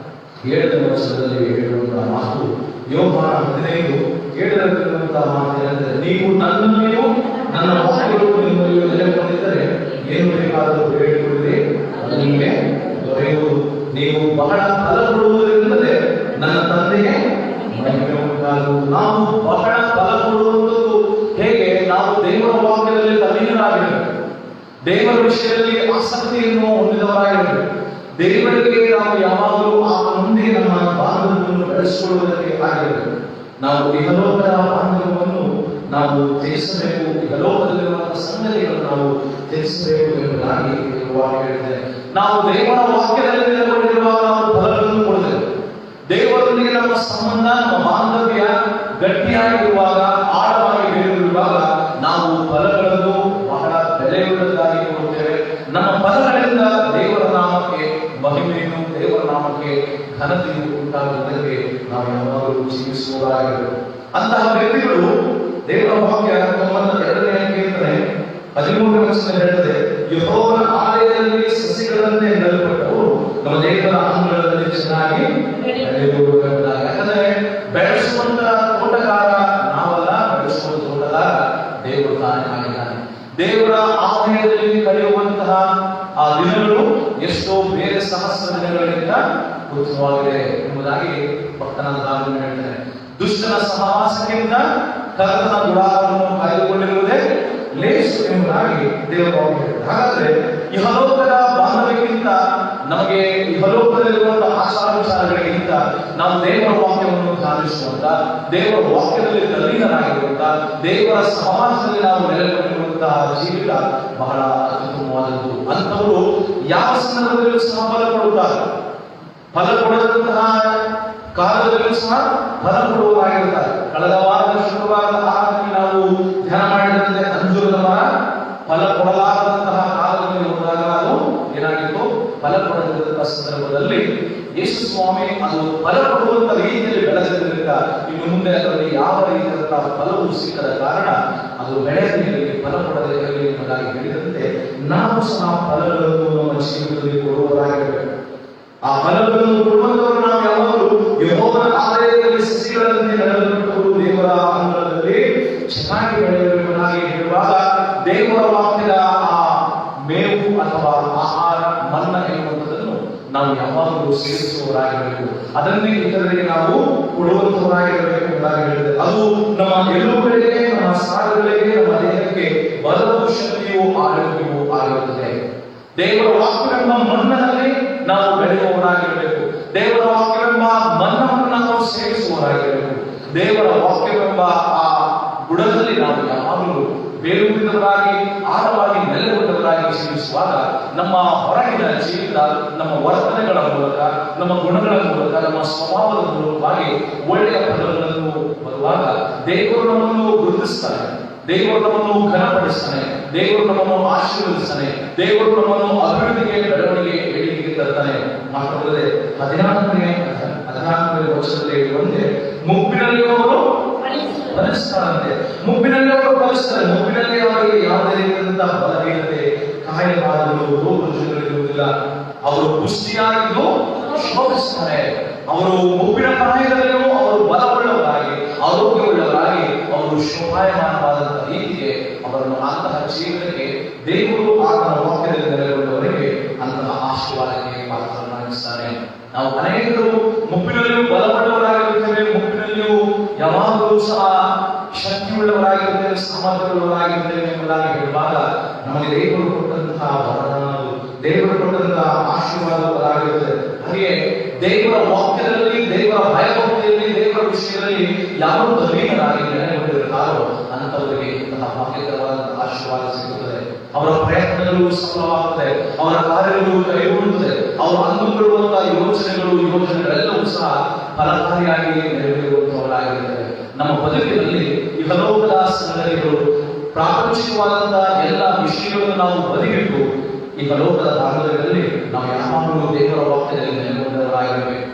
7ನೇ ವಚನದಲ್ಲಿ ಹೇಳುವಂತಹ ಮಾತು, ಯೋಹಾನ 15:7 ಮಾತು ಏನಂದರೆ, ನೀವು ನನ್ನಲ್ಲಿಯೂ ನನ್ನ ವಾಕ್ಯಗಳು ನಿಮ್ಮಲ್ಲಿಯೂ ನೆಲೆಗೊಂಡಿದ್ದರೆ ಏನು ಬೇಕಾದರೂ ಬೇಡಿಕೊಳ್ಳಿರಿ, ಅದು ನಿಮಗೆ ದೊರೆಯುವುದು. ನೀವು ಬಹಳ ಫಲ ಕೊಡುವುದರಿಂದಲೇ ನನ್ನ ತಂದೆಗೆ ಮಹಿಮೆ ಉಂಟಾಗುವುದು. ನಾವು ವಿಷಯದಲ್ಲಿ ಆಸಕ್ತಿಯನ್ನು ಹೊಂದಿದವರಾಗಿರಬೇಕು. ದೇವರಿಗೆ ನಾವು ಯಾವಾಗಲೂ ಆ ಮುಂದೆ ನಮ್ಮ ಬಾಂಧವ್ಯವನ್ನು ಬೆಳೆಸಿಕೊಳ್ಳುವುದಕ್ಕೆ ಆಗಿರಬೇಕು. ನಾವು ಇಹಲೋಕದ ಬಾಂಧವ್ಯವನ್ನು ನಾವು ತ್ಯಜಿಸಬೇಕು, ಇಹಲೋಕದಲ್ಲಿರುವಂತಹ ಸಂಗತಿಗಳನ್ನು ನಾವು ತ್ಯಜಿಸಬೇಕು ಎಂಬುದಾಗಿ ವಾಕ್ಯ ಹೇಳಿದೆ. ನಾವು ದೇವರ ವಾಕ್ಯದಲ್ಲಿ ನೆಲೆಗೊಂಡಿರುವಾಗ ನಾವು ಫಲಗಳನ್ನು ಕೊಡುತ್ತೇವೆ. ದೇವರೊಂದಿಗೆ ನಮ್ಮ ಸಂಬಂಧ, ನಮ್ಮ ಬಾಂಧವ್ಯ ಗಟ್ಟಿಯಾಗಿರುವಾಗ, ಆಳವಾಗಿ ಬೇರಿರುವಾಗ ನಾವು ಫಲಗಳನ್ನು ಬಹಳ ಬೆಲೆಯುಳ್ಳದಾಗಿ ಕೊಡುತ್ತೇವೆ. ನಮ್ಮ ಫಲಗಳಿಂದ ದೇವರ ನಾಮಕ್ಕೆ ಮಹಿಮೆಯನ್ನು, ದೇವರ ನಾಮಕ್ಕೆ ಘನತೆಯು ಉಂಟಾಗುವುದಕ್ಕೆ ನಾವು ಯಾವಾಗಲೂ ಜೀವಿಸುವವರಾಗಿರಬೇಕು. ಅಂತಹ ವ್ಯಕ್ತಿಗಳು ದೇವರ ವಾಕ್ಯ 92ನೇ ಕೀರ್ತನೆ 13ನೇ ವಚನ ಹೇಳುತ್ತದೆ, ಯೆಹೋವನ ಆಲಯದಲ್ಲಿ ಸಸಿಗಳಂತೆ ನೆಲೆಪಟ್ಟವರು ನಮ್ಮ ದೇವರ ಅಂಗಳದಲ್ಲಿ ಚೆನ್ನಾಗಿ ಬೆಳೆಯುವರು ಎಂಬುದಾಗಿ. ಯಾಕಂದ್ರೆ ಬೆಳೆಸುವಂತ ತೋಟಗಾರ ನಾವಲ್ಲ, ಬೆಳೆಸುವ ತೋಟಗಾರ ದೇವರು ತಾನೇ ಆಗಿದ್ದಾನೆ. ದೇವರ ಆಲಯದಲ್ಲಿ ಕಳೆಯುವಂತಹ ಆ ದಿನಗಳು ಎಷ್ಟೋ ಬೇರೆ ಸಹಸ್ರ ದಿನಗಳಿಂದ ಉತ್ತಮವಾಗಿದೆ ಎಂಬುದಾಗಿ ಭಕ್ತನಾದ ದಾವೀದನು ಹೇಳ್ತಾನೆ. ದುಷ್ಟನ ಸಹವಾಸಕ್ಕಿಂತ ಕರ್ತನ ಗುಡಾರವನ್ನು ಕಾಯ್ದುಕೊಂಡಿರುವುದೇ ಲೇಸು ಎಂಬುದಾಗಿ ದೇವರ ವಾಕ್ಯ ಹೇಳ್ತಾರೆ. ಹಾಗಾದ್ರೆ ಇಹಲೋಕದ ಬಾಂಧವ್ಯಕ್ಕಿಂತ, ನಮಗೆ ಇಹಲೋಕದಲ್ಲಿರುವಂತಹ ಆಚಾರ ವಿಚಾರಗಳಿಗಿಂತ ನಾವು ದೇವರ ವಾಕ್ಯವನ್ನು ಧ್ಯಾನಿಸುವಂತ, ದೇವರ ವಾಕ್ಯದಲ್ಲಿ ತಲ್ಲೀನರಾಗಿರುವಂತ, ದೇವರ ಸಹವಾಸದಲ್ಲಿ ನಾವು ನೆಲೆಗೊಂಡಿರುವಂತಹ ಜೀವಿತ ಬಹಳ ಅತ್ಯುತ್ತಮವಾದದ್ದು. ಅಂಥವರು ಯಾವ ಸಂದರ್ಭದಲ್ಲೂ ಸಹ ಫಲ ಕೊಡುತ್ತಾರೆ. ಫಲ ಕೊಡದಂತಹ ಕಾಲದಲ್ಲೂ ಸಹ ಫಲ ಕೊಡುವವರಾಗಿರುತ್ತಾರೆ. ಕಳೆದ ವಾರದ ಶುಕ್ರವಾರದ ಆರಾಧನೆಯಲ್ಲಿ ನಾವು ಧ್ಯಾನ ಮಾಡಿದಂತೆ ಅಂಜೂರದ ಮರ ಫಲ ಕೊಡಲಾರದಂತಹ ಕಾಲದಲ್ಲಿ ಹೋದಾಗ ಅದು ಏನಾಗಿತ್ತು? ಫಲ ಕೊಡದಂತಹ ಸಂದರ್ಭದಲ್ಲಿ ಯೇಸು ಸ್ವಾಮಿ ಅದು ಫಲ ಕೊಡುವಂತ ರೀತಿಯಲ್ಲಿ ಬೆಳೆದಿದ್ದರಿಂದ ಇನ್ನು ಮುಂದೆ ಅದರಲ್ಲಿ ಯಾವ ರೀತಿಯಾದಂತಹ ಫಲವು ಸಿಕ್ಕದ ಕಾರಣ ಅದು ಬೆಳೆದಿರಲಿ, ಫಲ ಕೊಡದೇ ಇರಲಿ ಎಂಬುದಾಗಿ ಹೇಳಿದಂತೆ ನಾವು ಸಹ ಫಲಗಳನ್ನು ನಮ್ಮ ಜೀವಿತದಲ್ಲಿ ಕೊಡುವವರಾಗಿರಬೇಕು. ಆ ಫಲಗಳನ್ನು ಕೊಡುವಂತವರು ನಾವು ಯಾವಾಗಲೂ ಯೆಹೋವನ ಆಲಯದಲ್ಲಿ ಸಸಿಗಳಂತೆ ನೆಲೆಗೊಂಡು ದೇವರ ಅಂಗಳದಲ್ಲಿ ಚೆನ್ನಾಗಿ ಬೆಳೆಯುವುದಾಗಿ ಹೇಳುವಾಗ, ದೇವರ ವಾಕ್ಯದ ಆ ಮೇವು ಅಥವಾ ಆಹಾರ ಮನ್ನ ಎನ್ನುವಂಥದ್ದನ್ನು ನಾವು ಯಾವಾಗಲೂ ಸೇರಿಸುವವರಾಗಿರಬೇಕು. ಅದನ್ನೇ ಇತರರಿಗೆ ನಾವು ಕೊಡುವಂತವರಾಗಿರಬೇಕು ಎಂಬುದಾಗಿ ಹೇಳಿದೆ. ಅದು ನಮ್ಮ ಎಲುಬುಗಳಿಗೆ, ನಮ್ಮ ಸಾಲುಗಳಿಗೆ, ನಮ್ಮ ದೇಹಕ್ಕೆ ಬಲವು, ಶಕ್ತಿಯು, ಆರೋಗ್ಯವೂ ಆಗಿರುತ್ತದೆ. ದೇವರ ವಾಕ್ಯವೆಂಬ ಮಣ್ಣಿನಲ್ಲಿ ನಾವು ಬೆಳೆಯುವವರಾಗಿರಬೇಕು. ದೇವರ ವಾಕ್ಯವೆಂಬ ಮನ್ನವನ್ನು ನಾವು ಸೇವಿಸುವವರಾಗಿರಬೇಕು. ದೇವರ ವಾಕ್ಯವೆಂಬ ಆ ಬುಡದಲ್ಲಿ ನಾವು ಯಾವಾಗಲೂ ಬೇರೂರಿದವರಾಗಿ, ಆಳವಾಗಿ ನೆಲೆಗೊಂಡವರಾಗಿ ಜೀವಿಸುವಾಗ ನಮ್ಮ ಹೊರಗಿನ ಜೀವಿತ, ನಮ್ಮ ವರ್ತನೆಗಳ ಮೂಲಕ, ನಮ್ಮ ಗುಣಗಳ ಮೂಲಕ, ನಮ್ಮ ಸ್ವಭಾವದ ಮೂಲಕವಾಗಿ ಒಳ್ಳೆಯ ಫಲಗಳನ್ನು ಬರುವಾಗ ದೇವರು ನಮ್ಮನ್ನು ಗುರುತಿಸ್ತಾನೆ, ದೇವರು ನಮ್ಮನ್ನು ಘನಪಡಿಸ್ತಾನೆ, ದೇವರು ನಮ್ಮನ್ನು ಆಶೀರ್ವದಿಸ್ತಾನೆ, ದೇವರು ನಮ್ಮನ್ನು ಅಭಿವೃದ್ಧಿಗೆ, ಬೆಳವಣಿಗೆ, ಏಳಿಗೆಗೆ ತರ್ತಾನೆ. ಮಾತ್ರವಲ್ಲದೆ 14ನೇ ವಚನದಲ್ಲಿ ಹೇಳುವಂತೆ ಮುಪ್ಪಿನಲ್ಲಿ ಅವರು ಫಲಿಸ್ತಾರಂತೆ. ಮುಪ್ಪಿನಲ್ಲಿ ಅವರು ಫಲಿಸ್ತಾರೆ. ಮುಪ್ಪಿನಲ್ಲಿ ಅವರಿಗೆ ಯಾವುದೇ ರೀತಿಯಾದಂತಹ ಬಲಹೀನತೆ, ಕಾಯಿಲೆಗಳು, ರೋಗ ರುಜಿನಗಳಿರುವುದಿಲ್ಲ. ಅವರು ಪುಷ್ಟಿಯಾಗಿದ್ದು ಶೋಭಿಸ್ತಾರೆ. ಅವರು ಮುಪ್ಪಿನ ಪ್ರಾಯದಲ್ಲಿಯೂ ಅವರು ಬಲವುಳ್ಳವರಾಗಿ, ಆರೋಗ್ಯವುಳ್ಳವರಾಗಿ, ಅವರು ಶೋಭಾಯಮಾನವಾದಂತಹ ರೀತಿಗೆ ಅವರನ್ನು ಅಂತಹ ಜೀವನಕ್ಕೆ ದೇವರು ಆತನ ವಾಕ್ಯದಲ್ಲಿ ನೆಲೆಗೊಂಡವರಿಗೆ ಅಂತಹ ಆಶೀರ್ವಾದಕ್ಕೆ ಪಾತ್ರರಾಗಿಸ್ತಾನೆ. ನಾವು ಅನೇಕರು ಮುಪ್ಪಿನಲ್ಲಿಯೂ ಬಲವುಳ್ಳವರಾಗಿರುತ್ತೇವೆ, ಮುಪ್ಪಿನಲ್ಲಿಯೂ ಯಾವಾಗಲೂ ಸಹ ಶಕ್ತಿಯುಳ್ಳವರಾಗಿರುತ್ತೇವೆ, ಸಾಮರ್ಥ್ಯವುಳ್ಳವರಾಗಿರುತ್ತೇವೆ ಎಂಬುದಾಗಿ ಹೇಳುವಾಗ ನಮಗೆ ದೇವರು ಕೊಟ್ಟಂತಹ ವರದಾನಗಳು, ದೇವರು ಕೊಟ್ಟಂತಹ ಆಶೀರ್ವಾದಗಳಾಗಿರುತ್ತದೆ. ಹಾಗೆಯೇ ದೇವರ ವಾಕ್ಯದಲ್ಲಿ, ದೇವರ ಭಯಭಕ್ತಿಯಲ್ಲಿ, ದೇವರ ವಿಷಯದಲ್ಲಿ ಯಾರು ತಲ್ಲೀನರಾಗಿ ನೆಲೆಗೊಂಡಿರುತ್ತಾರೋ ಅಂತವರಿಗೆ ಇಂತಹ ಭಾಗ್ಯಕರವಾದಂತಹ ಆಶೀರ್ವಾದ ಸಿಗುತ್ತದೆ. ಅವರ ಪ್ರಯತ್ನಗಳು ಸಫಲವಾಗುತ್ತದೆ, ಅವರ ಕಾರ್ಯಗಳು ಕೈಗೂಡುತ್ತದೆ, ಅವರು ಅಂದುಕೊಳ್ಳುವಂತಹ ಯೋಜನೆಗಳೆಲ್ಲವೂ ಸಹ ಫಲಕಾರಿಯಾಗಿ ನೆರವೇರುವಂತವರಾಗಿರುತ್ತದೆ. ನಮ್ಮ ಬದುಕಿನಲ್ಲಿ ಇಹಲೋಕದ ಸಂಗತಿಗಳು, ಪ್ರಾಪಂಚಿಕವಾದಂತಹ ಎಲ್ಲ ವಿಷಯಗಳನ್ನು ನಾವು ಬದಿಗಿಟ್ಟು ಇಹಲೋಕದ ಭಾಗದಲ್ಲಿ ನಾವು ಯಾವಾಗಲೂ ದೇವರ ವಾಕ್ಯದಲ್ಲಿ ನೆಲೆಗೊಂಡವರಾಗಿರಬೇಕು.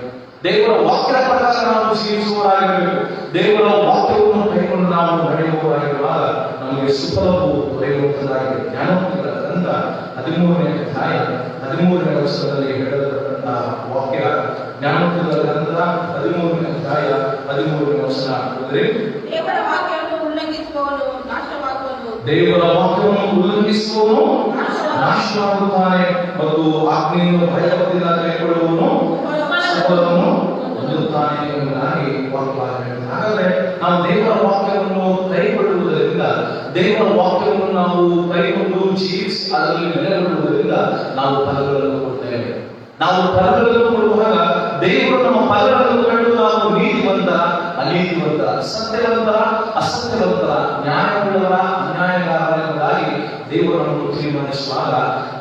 ದೇವರ ವಾಕ್ಯದ ಪ್ರಕಾರ ನಾವು ಜೀವಿಸುವವರಾಗಿರಬೇಕು. ದೇವರ ವಾಕ್ಯವನ್ನು ಕೈಕೊಂಡು ನಾವು ನಡೆಯುವವರಾಗಿರುವಾಗ ನಮಗೆ ಸುಫಲವು ದೊರೆಯುವಂತದ್ದಾಗಿದೆ. ಜ್ಞಾನೋಕ್ತಿಗಳ ಗ್ರಂಥ 13ನೇ ಅಧ್ಯಾಯ 13ನೇ ವಚನದಲ್ಲಿ ಹೇಳಲ್ಪಟ್ಟಂತಹ ವಾಕ್ಯ. ಜ್ಞಾನೋಕ್ತಿಗಳ ಗ್ರಂಥ 13ನೇ ಅಧ್ಯಾಯ 13ನೇ ವಚನ ಅಂದರೆ, ದೇವರ ವಾಕ್ಯವನ್ನು ಉಲ್ಲಂಘಿಸುವವನು ನಾಶವಾಗುವನು, ದೇವರ ವಾಕ್ಯವನ್ನು ಉಲ್ಲಂಘಿಸುವವನು ನಾಶವಾಗುತ್ತಾನೆ, ಮತ್ತು ಆಜ್ಞೆಯನ್ನು ಭಯಭಕ್ತಿಯಿಂದ ಕೈಗೊಳ್ಳುವವನು ಸಫಲವನ್ನು ಹೊಂದುತ್ತಾನೆ ಎಂಬುದಾಗಿ ವಾಕ್ಯ. ಹಾಗಾದ್ರೆ ನಾವು ದೇವರ ವಾಕ್ಯವನ್ನು ಕೈಗೊಳ್ಳುವುದರಿಂದ ದೇವರ ವಾಕ್ಯವನ್ನು ನಾವು ಕೈಗೊಂಡು ಜೀವಿಸಿ ಅದರಲ್ಲಿ ನೆಲೆಗೊಳ್ಳುವುದರಿಂದ ನಾವು ಫಲಗಳನ್ನು ಕೊಡ್ತೇವೆ. ನಾವು ಫಲಗಳನ್ನು ಕೊಡುವಾಗ ದೇವರು ನಮ್ಮ ಫಲಗಳನ್ನು ಕಂಡು ನಾವು ನೀತಿವಂತರ ಅನೀತಿವಂತರ, ಸತ್ಯವಂತರ ಅಸತ್ಯವಂತರ, ನ್ಯಾಯವುಳ್ಳವರ ಅನ್ಯಾಯಗಾರರ ಎಂಬುದಾಗಿ ದೇವರು ನಮ್ಮನ್ನು ತೀರ್ಮಾನಿಸುವಾಗ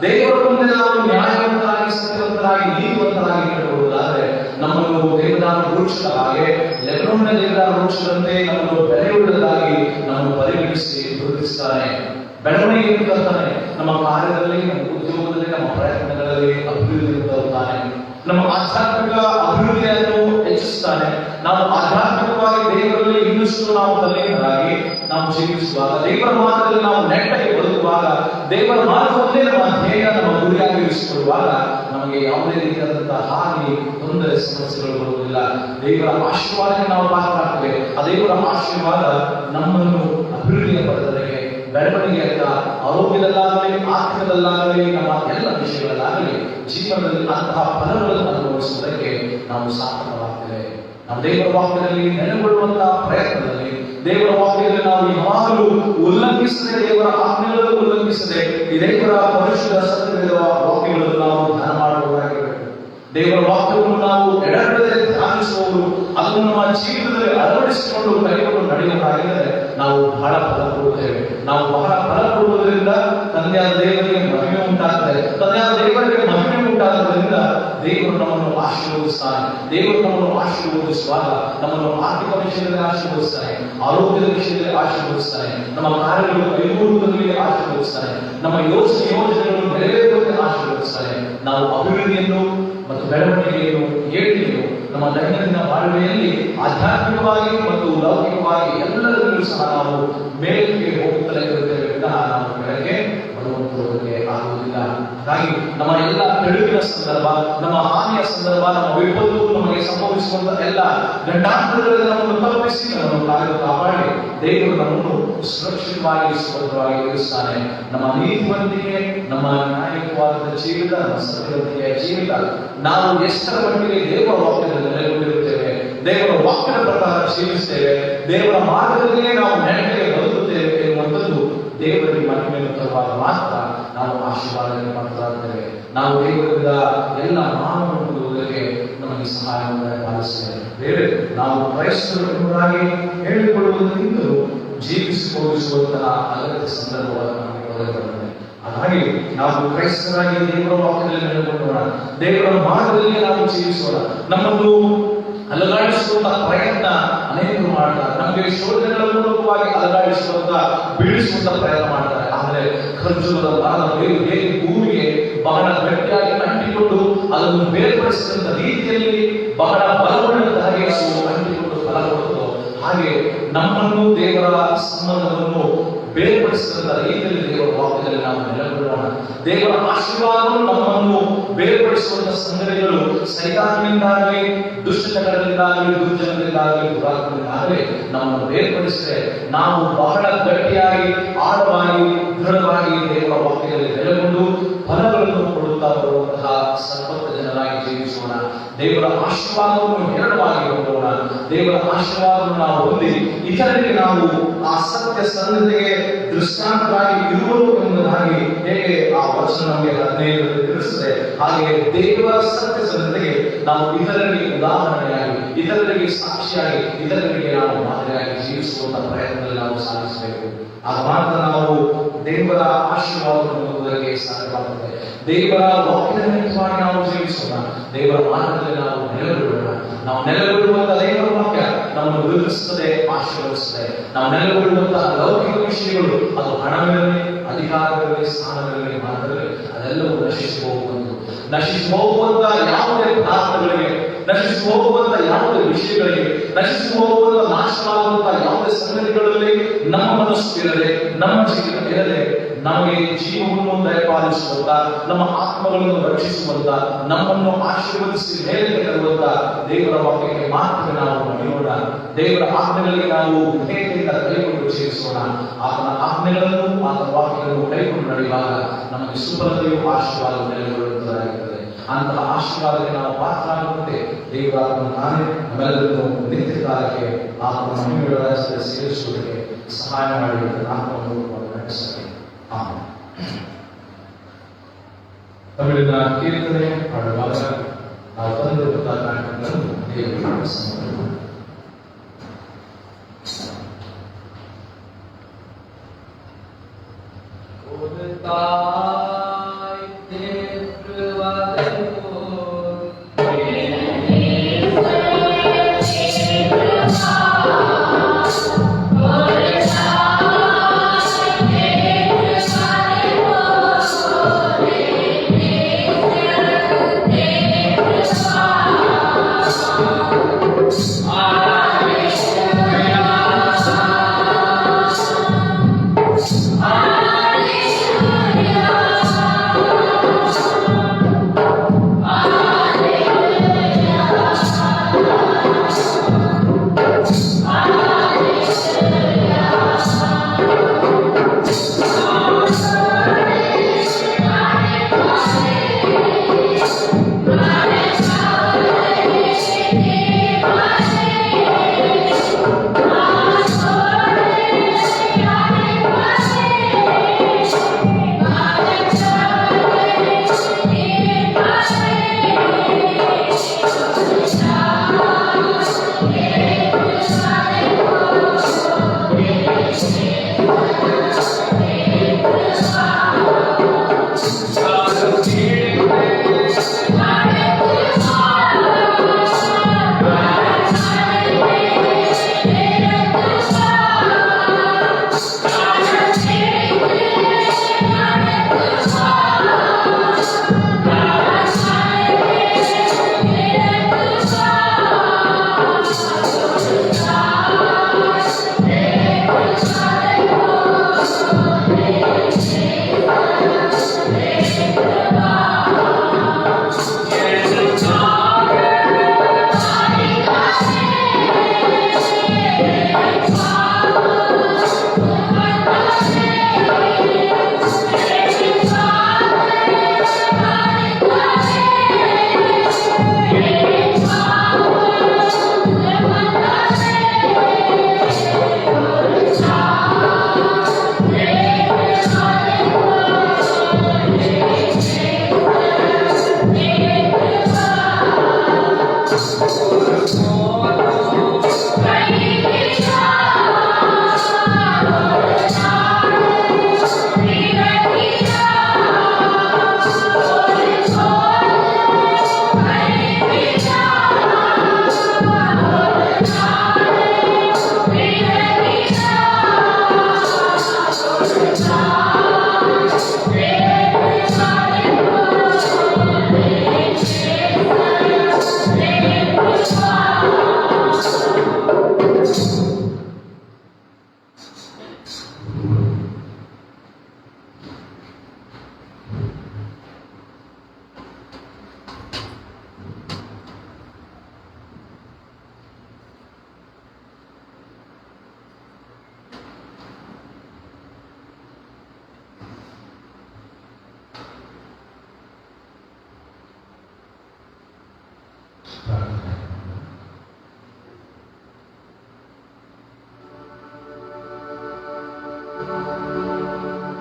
ದೇವರ ಮುಂದೆ ನಾವು ನ್ಯಾಯವಂತರಾಗಿ, ಸತ್ಯವಂತರಾಗಿ, ನೀತಿವಂತರಾಗಿ ಕಂಡುಕೊಳ್ಳುವುದಾದರೆ ನಮ್ಮನ್ನು ದೇವದಾರ ವೃಕ್ಷದ ಹಾಗೆ, ಲೆಬನೋನಿನ ದೇವದಾರ ವೃಕ್ಷದಂತೆ ನಮ್ಮನ್ನು ಬೆಲೆಯುಳ್ಳದಾಗಿ ನಮ್ಮನ್ನು ಪರಿಗಣಿಸಿ ಗುರುತಿಸ್ತಾನೆ. ಬೆಳವಣಿಗೆ ತರ್ತಾನೆ. ನಮ್ಮ ಕಾರ್ಯದಲ್ಲಿ, ನಮ್ಮ ಉದ್ಯೋಗದಲ್ಲಿ, ನಮ್ಮ ಪ್ರಯತ್ನಗಳಲ್ಲಿ ಅಭಿವೃದ್ಧಿ ತರುತ್ತಾನೆ. ನಮ್ಮ ಆಧ್ಯಾತ್ಮಿಕ ಅಭಿವೃದ್ಧಿಯನ್ನು ಹೆಚ್ಚಿಸುತ್ತಾನೆ. ನಾವು ಆಧ್ಯಾತ್ಮಿಕವಾಗಿ ದೇವರಲ್ಲಿ ಇನ್ನಷ್ಟು ನಾವು ತಲ್ಲೀನರಾಗಿ ನಾವು ಜೀವಿಸುವಾಗ, ದೇವರ ಮಾರ್ಗದಲ್ಲಿ ನಾವು ನೆಟ್ಟಗೆ ಬದುಕುವಾಗ, ದೇವರ ಮಾರ್ಗವನ್ನೇ ನಮ್ಮ ಧ್ಯೇಯ, ನಮ್ಮ ಗುರಿಯಾಗಿ ಇರಿಸಿಕೊಳ್ಳುವಾಗ ನಮಗೆ ಯಾವುದೇ ರೀತಿಯಾದಂತಹ ಹಾನಿ, ತೊಂದರೆ, ಸಮಸ್ಯೆಗಳು ಬರುವುದಿಲ್ಲ. ದೇವರ ಆಶೀರ್ವಾದಕ್ಕೆ ನಾವು ಪಾತ್ರರಾಗ್ತೇವೆ. ಆ ದೇವರ ಆಶೀರ್ವಾದ ನಮ್ಮನ್ನು ಅಭಿವೃದ್ಧಿಯ ಪದಗಳಿಗೆ, ಬೆಳವಣಿಗೆಯ ಆರೋಗ್ಯದಲ್ಲಾಗಲಿ, ಆತ್ಮದಲ್ಲಾಗಲಿ, ನಮ್ಮ ಎಲ್ಲ ವಿಷಯಗಳಲ್ಲಾಗಲಿ ಜೀವನದಲ್ಲಿ ಅಂತಹ ಫಲಗಳನ್ನು ಅನುಭವಿಸುವುದಕ್ಕೆ ನಾವು ಸಾರ್ಥಕವಾಗ್ತೇವೆ. ನಾವು ದೇವರ ವಾಕ್ಯದಲ್ಲಿ ನೆಲೆಗೊಳ್ಳುವಂತಹ ಪ್ರಯತ್ನದಲ್ಲಿ, ದೇವರ ವಾಕ್ಯದಲ್ಲಿ ನಾವು ಯಾವಾಗಲೂ ಉಲ್ಲಂಘಿಸದೆ, ದೇವರ ಆಜ್ಞೆಗಳನ್ನು ಉಲ್ಲಂಘಿಸದೆ, ಈ ದೇವರ ಪರಿಶುದ್ಧ ಸತ್ಯವಿರುವ ವಾಕ್ಯಗಳನ್ನು ನಾವು ಧ್ಯಾನ ಮಾಡುವುದಾಗಿರಬೇಕು. ದೇವರ ವಾಕ್ಯವನ್ನು ನಾವು ಎಡಬಿಡದೆ ಧ್ಯಾನಿಸುವವರು, ಅದನ್ನು ನಮ್ಮ ಜೀವಿತದಲ್ಲಿ ಅಳವಡಿಸಿಕೊಂಡು ಕೈಗೊಂಡು ನಡೆಯುವುದಾಗಿದ್ದರೆ ನಾವು ಬಹಳ ಫಲ ಕೊಡುತ್ತೇವೆ. ನಾವು ಬಹಳ ಫಲ ಕೊಡುವುದರಿಂದ ತಂದೆಯಾದ ದೇವರಿಗೆ ಮಹಿಮೆ ಉಂಟಾಗ್ತದೆ. ತಂದೆಯಾದ ದೇವರಿಗೆ ಮಹಿಮೆ ಉಂಟಾಗುವುದರಿಂದ ದೇವರು ನಮ್ಮನ್ನು ಆಶೀರ್ವದಿಸ್ತಾನೆ. ದೇವರು ನಮ್ಮನ್ನು ಆಶೀರ್ವದಿಸುವಾಗ ನಮ್ಮನ್ನು ಆರ್ಥಿಕ ವಿಷಯದಲ್ಲಿ ಆಶೀರ್ವದಿಸ್ತಾನೆ, ಆರೋಗ್ಯದ ವಿಷಯದಲ್ಲಿ ಆಶೀರ್ವದಿಸ್ತಾನೆ, ನಮ್ಮ ಕಾರ್ಯಗಳು ಕೈಗೂಡುವುದರಲ್ಲಿ ಆಶೀರ್ವದಿಸ್ತಾನೆ, ನಮ್ಮ ಯೋಜನೆಗಳನ್ನು ನೆರವೇರುವಂತೆ ಆಶೀರ್ವದಿಸ್ತಾನೆ. ನಾವು ಅಭಿವೃದ್ಧಿಯನ್ನು ಮತ್ತು ಬೆಳವಣಿಗೆಯನ್ನು, ಏಳಿಗೆಯನ್ನು ನಮ್ಮ ದೈನಂದಿನ ಬಾಳ್ವೆಯಲ್ಲಿ ಆಧ್ಯಾತ್ಮಿಕವಾಗಿ ಮತ್ತು ಲೌಕಿಕವಾಗಿ ಎಲ್ಲದರಲ್ಲೂ ಸಹ ನಾವು ಮೇಲಕ್ಕೆ ಹೋಗುತ್ತಲೇ ಇರುತ್ತೇವೆ ವಿನಃ ನಾವು ಕೆಳಗೆ ಬರುವಂತುವುದಕ್ಕೆ ಆಗುವುದಿಲ್ಲ. ಹಾಗಾಗಿ ನಮ್ಮ ಎಲ್ಲ ಕೆಡುಕಿನ ಸಂದರ್ಭ, ನಮ್ಮ ಹಾನಿಯ ಸಂದರ್ಭ, ನಮ್ಮ ವಿಪತ್ತು, ನಮಗೆ ಸಂಭವಿಸುವಂತ ಎಲ್ಲ ಗಂಡಾಂತರಗಳಲ್ಲಿ ನಮ್ಮನ್ನು ತಪ್ಪಿಸಿ ನಮ್ಮನ್ನು ಕಾಪಾಡಿ ದೇವರು ನಮ್ಮನ್ನು ಸುರಕ್ಷಿತವಾಗಿ, ಸುಭದ್ರವಾಗಿ ಇರಿಸ್ತಾನೆ. ನಮ್ಮ ನೀತಿವಂತಿಕೆ, ನಮ್ಮ ನ್ಯಾಯಯುತವಾದ ಜೀವಿತ, ನಮ್ಮ ಸತ್ಯವಂತಿಕೆಯ ಜೀವಿತ, ನಾವು ಎಷ್ಟರ ಮಟ್ಟಿಗೆ ದೇವರ ವಾಕ್ಯದಲ್ಲಿ ನೆಲೆಗೊಂಡಿರುತ್ತೇವೆ, ದೇವರ ವಾಕ್ಯದ ಪ್ರಕಾರ ಜೀವಿಸ್ತೇವೆ, ದೇವರ ಮಾರ್ಗದಲ್ಲಿಯೇ ನಾವು ನೆನಪಿಗೆ ಬದುಕುತ್ತೇವೆ ಎನ್ನುವಂಥದ್ದು ದೇವರಿಗೆ ಮಹಿಮೆಯನ್ನು ತರುವಾಗ ಮಾತ್ರ ನಾವು ಆಶೀರ್ವಾದಕ್ಕೆ ಪಾತ್ರರಾಗುತ್ತೇವೆ. ನಾವು ದೇವರಿಂದ ಎಲ್ಲ ಮಾನವನ್ನು ಹೊಂದುವುದಕ್ಕೆ ನಮಗೆ ಸಹಾಯವನ್ನು ಪಾಲಿಸುತ್ತೇವೆ. ಬೇರೆ ನಾವು ಕ್ರೈಸ್ತರು ಎಂಬುದಾಗಿ ಹೇಳಿಕೊಳ್ಳುವುದಕ್ಕಿಂತಲೂ ಜೀವಿಸಿ ಹೋಗಿಸುವಂತಹ ಅಗತ್ಯ ಸಂದರ್ಭವನ್ನು ನಮಗೆ ಒದಗಿರುತ್ತದೆ. ಹಾಗಾಗಿ ನಾವು ಕ್ರೈಸ್ತರಾಗಿ ದೇವರ ವಾಕ್ಯದಲ್ಲಿ ನೆಲೆಗೊಂಡೋಣ, ದೇವರ ಮಾರ್ಗದಲ್ಲಿ ನಾವು ಜೀವಿಸೋಣ. ನಮ್ಮನ್ನು ಅಲಗಾಡಿಸುವಂತಹ ಪ್ರಯತ್ನ ಅನೇಕರು ಮಾಡ್ತಾರೆ. ನಮಗೆ ಶೋಧನೆಗಳ ಮೂಲಕವಾಗಿ ಅಲಗಾಡಿಸುವಂತ, ಬೀಳಿಸುವಂತ ಪ್ರಯತ್ನ ಮಾಡ್ತಾರೆ. ಆದರೆ ಖರ್ಜೂರದ ಮರದ ಬೇರು ಹೇಗೆ ಭೂಮಿಗೆ ಬಹಳ ಗಟ್ಟಿಯಾಗಿ ಅಂಟಿಕೊಂಡು ಅದನ್ನು ಬೇರ್ಪಡಿಸಿದಂತ ರೀತಿಯಲ್ಲಿ ಬಹಳ ಬಲವುಳ್ಳದಾಗಿ ಅಂಟಿಕೊಂಡು ಫಲ ಕೊಡುತ್ತೋ, ಹಾಗೆ ನಮ್ಮನ್ನು ದೇವರ ಸಂಬಂಧವನ್ನು ಬೇರ್ಪಡಿಸಿದಂತ ರೀತಿಯಲ್ಲಿ ದೇವರ ವಾಕ್ಯದಲ್ಲಿ ನಾವು ನೆಲೆಗೊಳ್ಳೋಣ. ದೇವರ ಆಶೀರ್ವಾದವನ್ನು ನಮ್ಮನ್ನು ಬೇರ್ಪಡಿಸುವಂತ ಸಂಗತಿಗಳು ಸೈತಾನನಿಂದಾಗಲಿ, ದುಷ್ಟಜನಗಳಿಂದಾಗಲಿ, ದುರ್ಜನದಿಂದಾಗಲಿ, ದುರಾತ್ಮದಿಂದಾಗಲಿ ನಮ್ಮನ್ನು ಬೇರ್ಪಡಿಸಿದರೆ ನಾವು ಬಹಳ ಗಟ್ಟಿಯಾಗಿ, ಆಳವಾಗಿ, ದೃಢವಾಗಿ ದೇವರ ವಾಕ್ಯದಲ್ಲಿ ನೆಲೆಗೊಂಡು ಫಲಗಳನ್ನು ಕೊಡುತ್ತಾ ಬರುವಂತಹ ಸಂಪತ್ತ ಜನರಾಗಿ ಜೀವಿಸೋಣ. ದೇವರ ಆಶೀರ್ವಾದವನ್ನು ಹೇರಳವಾಗಿ ಹೊಂದೋಣ. ದೇವರ ಆಶೀರ್ವಾದವನ್ನು ನಾವು ಹೊಂದಿ ಇತರರಿಗೆ ನಾವು ಆ ಸತ್ಯ ಸಂಗತಿಗೆ ದೃಷ್ಟಾಂತವಾಗಿ ಇರುವರು ಎಂಬುದಾಗಿ ಹೇಗೆ ಆ ವರ್ಷ ನಮಗೆ 15 ತಿಳಿಸುತ್ತದೆ, ಹಾಗೆ ದೇವರ ಸತ್ಯ ಸಂಗತಿಗೆ ನಾವು ಇತರರಿಗೆ ಉದಾಹರಣೆಯಾಗಿ, ಇತರರಿಗೆ ಸಾಕ್ಷಿಯಾಗಿ, ಇತರರಿಗೆ ನಾವು ಮಾದರಿಯಾಗಿ ಜೀವಿಸುವಂತ ಪ್ರಯತ್ನದಲ್ಲಿ ನಾವು ಸಾಧಿಸಬೇಕು. ಆಗ ಮಾತ್ರ ನಾವು ದೇವರ ಆಶೀರ್ವಾದವನ್ನು ಹೊಂದುವುದಕ್ಕೆ ಸಾಧ್ಯವಾಗುತ್ತದೆ. ದೇವರ ವಾಕ್ಯದ ನಿಮಿತ್ತವಾಗಿ ನಾವು ಜೀವಿಸೋಣ. ದೇವರ ಮಾರ್ಗದಲ್ಲಿ ನಾವು ನೆಲೆಗೊಳ್ಳೋಣ. ನಾವು ನೆಲೆಗೊಳ್ಳುವಂತಹ ದೇವರ ವಾಕ್ಯ ನಮ್ಮನ್ನು ವೃದ್ಧಿಸುತ್ತದೆ, ಆಶೀರ್ವದಿಸುತ್ತದೆ. ನಾವು ನೆಲೆಗೊಳ್ಳುವಂತಹ ಲೌಕಿಕ ವಿಷಯಗಳು, ಅದು ಹಣವಿರಲಿ, ಅಧಿಕಾರವಿರಲಿ, ಸ್ಥಾನವಿರಲಿ, ಮಾತ್ರವೇ ಅದೆಲ್ಲವೂ ನಶಿಸಿ ಹೋಗುವಂತ ಯಾವುದೇ ಪದಾರ್ಥಗಳಿಗೆ, ನಶಿಸಿ ಹೋಗುವಂತ ಯಾವುದೇ ವಿಷಯಗಳಿಗೆ, ನಶಿಸಿ ಹೋಗುವಂತ ನಾಶವಾಗುವಂತ ಯಾವುದೇ ಸಂಗತಿಗಳಲ್ಲಿ ನಮ್ಮ ಮನಸ್ಸು ಇರದೆ, ನಮ್ಮ ಜೀವನ ಇರದೆ, ನಮಗೆ ಜೀವವನ್ನು ದಯಪಾಲಿಸುವಂತ, ನಮ್ಮ ಆತ್ಮಗಳನ್ನು ರಕ್ಷಿಸುವಂತ, ನಮ್ಮನ್ನು ಆಶೀರ್ವದಿಸಿ ಮೇಲೆ ತರುವಂತ ದೇವರ ವಾಕ್ಯಕ್ಕೆ ಮಾತ್ರ ನಾವು ನಡೆಯೋಣ. ದೇವರ ಆಜ್ಞೆಗಳಿಗೆ ನಾವು ವಿಧೇಯತೆಯಿಂದ ಕೈಗೊಂಡು ಜೀವಿಸೋಣ. ಆತನ ಆಜ್ಞೆಗಳನ್ನು, ಆತನ ವಾಕ್ಯಗಳನ್ನು ಕೈಗೊಂಡು ನಡೆಯುವಾಗ ನಮಗೆ ಸುಫಲತೆಯು, ಆಶೀರ್ವಾದ ನೆಲೆಗೊಳ್ಳುವುದಾಗಿರುತ್ತದೆ. ಅಂತಹ ಆಶೀರ್ವಾದಕ್ಕೆ ನಾವು ಪಾತ್ರರಾಗುವಂತೆ ದೇವರಾತ್ಮ ನಾನೇ ನಮ್ಮೆಲ್ಲರಿಗೂ ನಿತ್ಯ ಕಾಲಕ್ಕೆ ಆತ್ಮ ಮಹಿಮೆಗಳ ಸೇರಿಸುವುದಕ್ಕೆ ಸಹಾಯ ಮಾಡಿ ಆತ್ಮವನ್ನು ನಡೆಸಲಿ. ಆಮೆನ್. ತಮಿಳಿನ ಕೀರ್ತನೆ ಹಾಡುವಾಗ ನಾವು ತಂದಿರುವಂತಹ ಕಾರ್ಯಕ್ರಮಗಳನ್ನು ದೇವರಿಗೆ ಸಮರ್ಪಣೆ.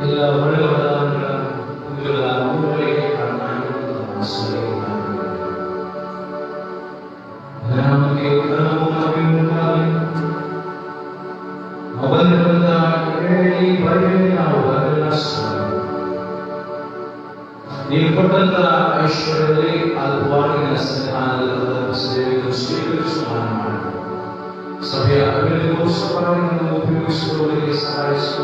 ಎಲ್ಲ ಒಳ್ಳೆಯ ಮೂರರಿಗೆ ನಮಗೆ ಅವರಿಂದ ಹೇಳಿ ಬರೀ ನಾವು ನೀವು ಕೊಟ್ಟಂತ ಐಶ್ವರ್ಯದಲ್ಲಿ ಅದ್ಭುತವಾಗಿ ಸನ್ನಿಧಾನದಲ್ಲಿ ಸ್ವೀಕರಿಸುವ ಮಾಡಿ ಸಭೆಯ ಅಭಿವೃದ್ಧಿಗೋಸ್ಕರವಾಗಿ ಉಪಯೋಗಿಸಿಕೊಳ್ಳಲಿಕ್ಕೆ ಸಹಾಯಿಸು.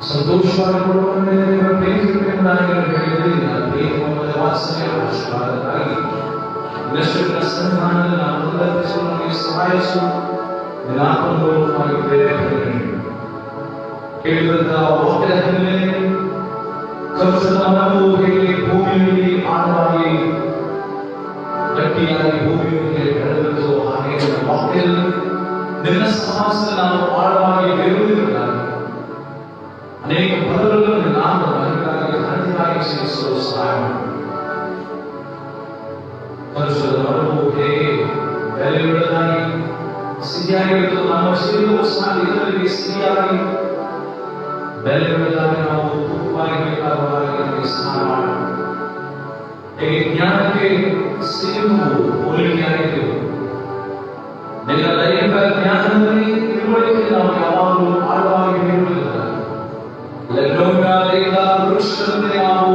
ಸಂತೋಷವಾಗಿ ವಾತ್ಸಲ್ಯಕ್ಕಾಗಿ ಸನ್ನಿಧಾನದಲ್ಲಿ ನಾವು ಉಲ್ಲಂಘಿಸುವವರಿಗೆ ಸಹಾಯಿಸು. ನಿರಾತ್ಮವಾಗಿ ಪ್ರೇರೇಪಣೆ ಕೇಳಿದಂತಹ ವಾಕ್ಯದ ಹಿನ್ನೆಲೆ ಕರ್ತನ ಮನವು ಹೇಗೆ ಭೂಮಿಯಲ್ಲಿ ಆಳವಾಗಿ ಗಟ್ಟಿಯಾಗಿ ಭೂಮಿಯಲ್ಲಿ ಬೆಳೆದಿರುತ್ತೋ ಹಾಗೆ ನನ್ನ ವಾಕ್ಯದಲ್ಲಿ ನಿನ್ನ ಸಹವಾಸದಲ್ಲಿ ನಾವು ಆಳವಾಗಿ ಬೆಳೆಯುವುದಕ್ಕಾಗಿ ಅನೇಕ ಪದಗಳನ್ನು ನಿನ್ನ ನಾಮದ ಮಹಿಮೆಗಾಗಿ ಹಣೆಯಾಗಿ ಸೇರಿಸಲು ಸಹಾಯ ಮಾಡಿ. ಸ್ಥಿತಿಯಾಗಿರುತ್ತೋ ನಮ್ಮ ಶರೀರವು ಸಹ ಇದರಲ್ಲಿ ಸ್ಥಿತಿಯಾಗಿ ಬೆಲೆಯುಳ್ಳದಾಗಿ ನಾವು ತೂಕವಾಗಿ ಬೇಕಾದವರಾಗಿ ಸ್ನಾನ ಮಾಡೋಣ. ಹೇಗೆ ಜ್ಞಾನಕ್ಕೆ ಸಿಲುಬು ಹೋಲಿಕೆಯಾಗಿದ್ದೆವು, ನಿನ್ನ ದೈಹಿಕ ಜ್ಞಾನದಲ್ಲಿ ತಿಳುವಳಿಕೆ ನಾವು ಯಾವಾಗಲೂ ಆಳವಾಗಿ ಹೇಳುವುದಿಲ್ಲ. ಲಗ್ನೋಗಾದ ವೃಕ್ಷದಂತೆ ನಾವು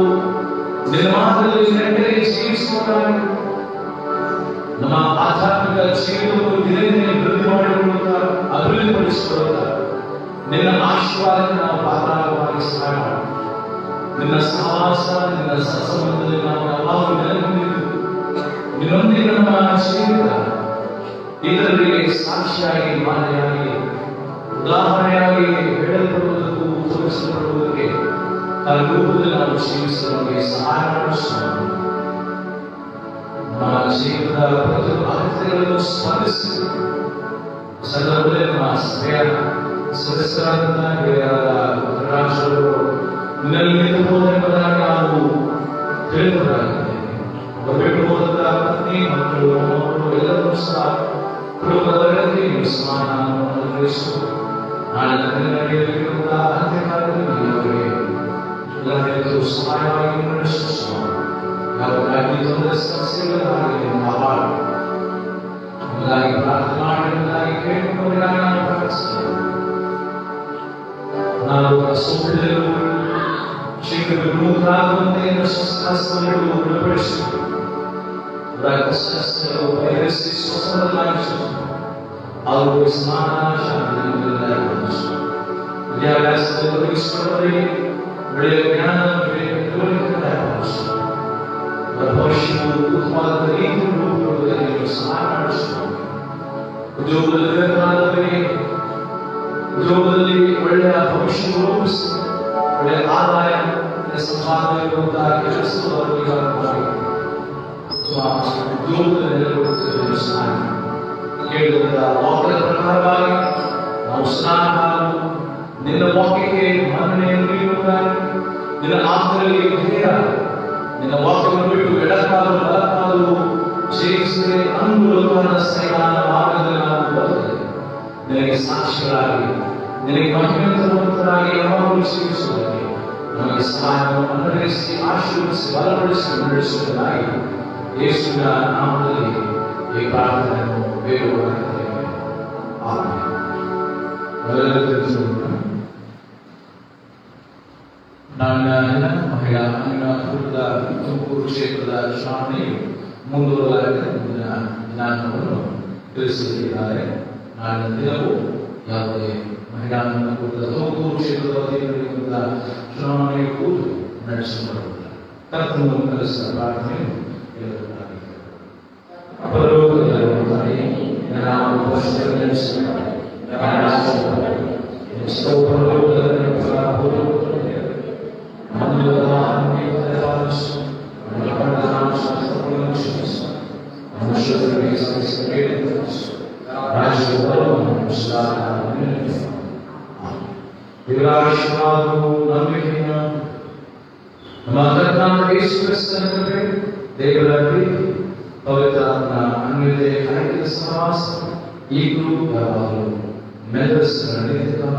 ನಿರ್ಮಾಣದಲ್ಲಿ ನೆಟ್ಟಗೆ ಜೀವಿಸುವುದಾಗಿ ನಮ್ಮ ಆಧ್ಯಾತ್ಮಿಕ ಜೀವನವನ್ನು ದಿನೇ ದಿನೇ ವೃದ್ಧಿ ಮಾಡಿಕೊಳ್ಳುತ್ತಾ ಅಭಿವೃದ್ಧಿಪಡಿಸಿಕೊಳ್ಳುತ್ತಾ ನಿನ್ನ ಆಶೀರ್ವಾದಕ್ಕೆ ನಾವು ಪಾತ್ರವಾಗಿ ಸಹಾಯ ಮಾಡೋಣ. ನಿನ್ನ ಸಹವಾಸ, ನಿನ್ನ ಸತ್ಸಂಬಂಧದಲ್ಲಿ ನಾವು ಯಾವಾಗಲೂ ನೆಲೆಗೊಂಡಿದ್ದು ನಿನ್ನೊಂದಿಗೆ ನಮ್ಮ ಜೀವಿತ ಇದರಲ್ಲಿ ಸಾಕ್ಷಿಯಾಗಿ ಮಾದರಿಯಾಗಿ ಉದಾಹರಣೆಯಾಗಿ ಹೇಳಲ್ಪಡುವುದಕ್ಕೂ ತೋರಿಸಲ್ಪಡುವುದಕ್ಕೆ ರೂಪದಲ್ಲಿ ನಾವು ಜೀವಿಸಲು ನಮಗೆ ಸಹಾಯ ಮಾಡುವ ನಮ್ಮ ಜೀವನದ ಪ್ರತಿಯೊಂದು ಅಗತ್ಯಗಳನ್ನು ಸ್ಪಂದಿಸಿ ಸಂದರ್ಭದಲ್ಲಿ ನಮ್ಮ ಸಭೆಯ ಸದಸ್ಯರಾದಂತಹ ಗೆಳೆಯರಾದ ರಾಜರು ನಿನ್ನಲ್ಲಿ ನಿಂತುಬೋದೆಂಬುದಾಗಿ ನಾವು ತಿಳಿದುಕೊಳ್ಳಲಾಗಿದೆ. ಬಿಟ್ಟು ಹೋದಂತಹ ಪತ್ನಿ ಮಕ್ಕಳು ಮೊಮ್ಮಕ್ಕಳು ಎಲ್ಲರೂ ಸಹ ಕುಟುಂಬದವರಲ್ಲಿ ನೀವು ಸಮಾಧಾನವನ್ನು ಅನುಗ್ರಹಿಸು. ನಾಳೆ ನಡೆಯಲಿರುವಂತಹ ಅಂತ್ಯಕಾಲದಲ್ಲಿ ಅವರಿಗೆ ಎಲ್ಲರಿಗೂ ಸಹಾಯವಾಗಿ ನಡೆಸುವ ಯಾವುದಾಗಿ ತೊಂದರೆ ಸಮಸ್ಯೆಗಳಾಗಿ ನೀವು ಕಾಪಾಡು. ನಿಮಗಾಗಿ ಪ್ರಾರ್ಥನೆ ಮಾಡಿರುವುದಾಗಿ ಕೇಳಿಕೊಂಡವರಿಗಾಗಿ ನಾವು ಪ್ರಾರ್ಥಿಸುತ್ತೇವೆ. ನಾವು ಅಸೌಖ್ಯದಲ್ಲೂ ಶೀಘ್ರ ವಿಮುಖರಾಗುವಂತೆ ಶಸ್ತ್ರಾಸ್ತ್ರಗಳು ಗುಣಪಡಿಸಿ ರಕ್ತಶಸ್ತ್ರಗಳು ಪರಿಹರಿಸಿ ಸ್ವಸ್ಥರನ್ನಾಗಿಸು. ಅವರು ಸಮಾಧಾನ ಶಾಂತಿಯಿಂದ ವಿದ್ಯಾಭ್ಯಾಸದಲ್ಲಿ ಒದಗಿಸಿಕೊಳ್ಳುವವರಿಗೆ ಒಳ್ಳೆಯ ಜ್ಞಾನ ಭವಿಷ್ಯವು ಉತ್ತಮವಾದ ರೀತಿಯಲ್ಲಿ ರೂಪುಗೊಳ್ಳುವುದಕ್ಕೆ ಸಹಾಯ ಮಾಡಿಸುವ. ಉದ್ಯೋಗದಲ್ಲಿ ಒಳ್ಳೆಯ ಭವಿಷ್ಯ ರೂಪಿಸಿ ಒಳ್ಳೆಯ ಆದಾಯ ಸಂಪಾದನೆ ಇರುವಂತಹ ಕೆಲಸದವರಿಗೆ ಉದ್ಯೋಗದಲ್ಲಿ ನೆಲೆಗೊಳ್ಳುತ್ತದೆ ಸಹಾಯ ಕೇಳಿದ ವಾಕ್ಯದ ಪ್ರಕಾರವಾಗಿ ನಾವು ಸ್ನಾನ ಮಾಡಲು ನಿನ್ನ ವಾಕ್ಯಕ್ಕೆ ಮನ್ನಣೆಯನ್ನು ನೀಡುವುದಾಗಿ ನಿನ್ನ ಆತ್ಮಗಳಿಗೆ ಧ್ಯೇಯ ನಿನ್ನ ವಾಕ್ಯವನ್ನು ಬಿಟ್ಟು ಎಡಕಾಲು ಬಲಕಾಲು ಜಯಿಸದೆ ಅನುಕೂಲವಾದ ಸೈನಾನ ಮಾರ್ಗದಲ್ಲಿ ನಾವು ಬರುತ್ತೇವೆ. ನಿನಗೆ ಸಾಕ್ಷಿಗಳಾಗಿ ನಿನಗೆ ಮಹಿಮೆತರವಾಗಿ ಯಾವಾಗಲೂ ಜೀವಿಸುವುದಕ್ಕೆ ನಮಗೆ ಸಹಾಯವನ್ನು ಅನುಗ್ರಹಿಸಿ ಆಶೀರ್ವದಿಸಿ ಬಲಪಡಿಸಿ ನಡೆಸುವುದಾಗಿ ಯೇಸುವಿನ ನಾಮದಲ್ಲಿ ಈ ಪ್ರಾರ್ಥನೆಯನ್ನು ಬೇಡುವುದಾಗಿದ್ದೇವೆ. ಆಮೆನ್. ನನ್ನ ಮಹಿಳಾ ಕುಟುಂಬದ ತುಮಕೂರು ಕ್ಷೇತ್ರದ ಚುನಾವಣೆಯು ಮುಂದೂಡಲಾಗಿದೆ. ಮುಂದಿನ ದಿನಾಂಕವನ್ನು ತಿಳಿಸಿದ್ದಾರೆ. ನಾಳಿನ ದಿನವೂ ಯಾವುದೇ ಮಹಿಳಾ ಕುಟುಂಬದ ತುಮಕೂರು ಕ್ಷೇತ್ರದ ವತಿಯಿಂದ ಚುನಾವಣೆಯು ಕೂತು ನಡೆಸಲ್ಪಡುವುದಿಲ್ಲ. ಕರ್ತನು ಕಲಿಸಿದ ಪ್ರಾರ್ಥನೆಯು ಹೇಳುವುದಾಗಿದೆ. ಪರಲೋಕದಲ್ಲಿರುವ ತಾಯಿ, ನಿನ್ನ ನಾಮವು ಪರಿಶುದ್ಧಗೊಳಿಸಲ್ಪಡಲಿ. ನಿನ್ನ ರಾಜ್ಯವು ನಮ್ಮ ಕರ್ತನಾದ ಯೇಸು ಕ್ರಿಸ್ತನ ಕೃಪೆ, ದೇವರ ಪ್ರೀತಿ, ಪವಿತ್ರಾತ್ಮನ ಅನ್ಯೋನ್ಯ ಐಕ್ಯದ ಸಹವಾಸ ಈಗಲೂ ಯಾವಾಗಲೂ ಮೆಲ್ಲರಿಸಿ ನಡೆಯುತ್ತಾ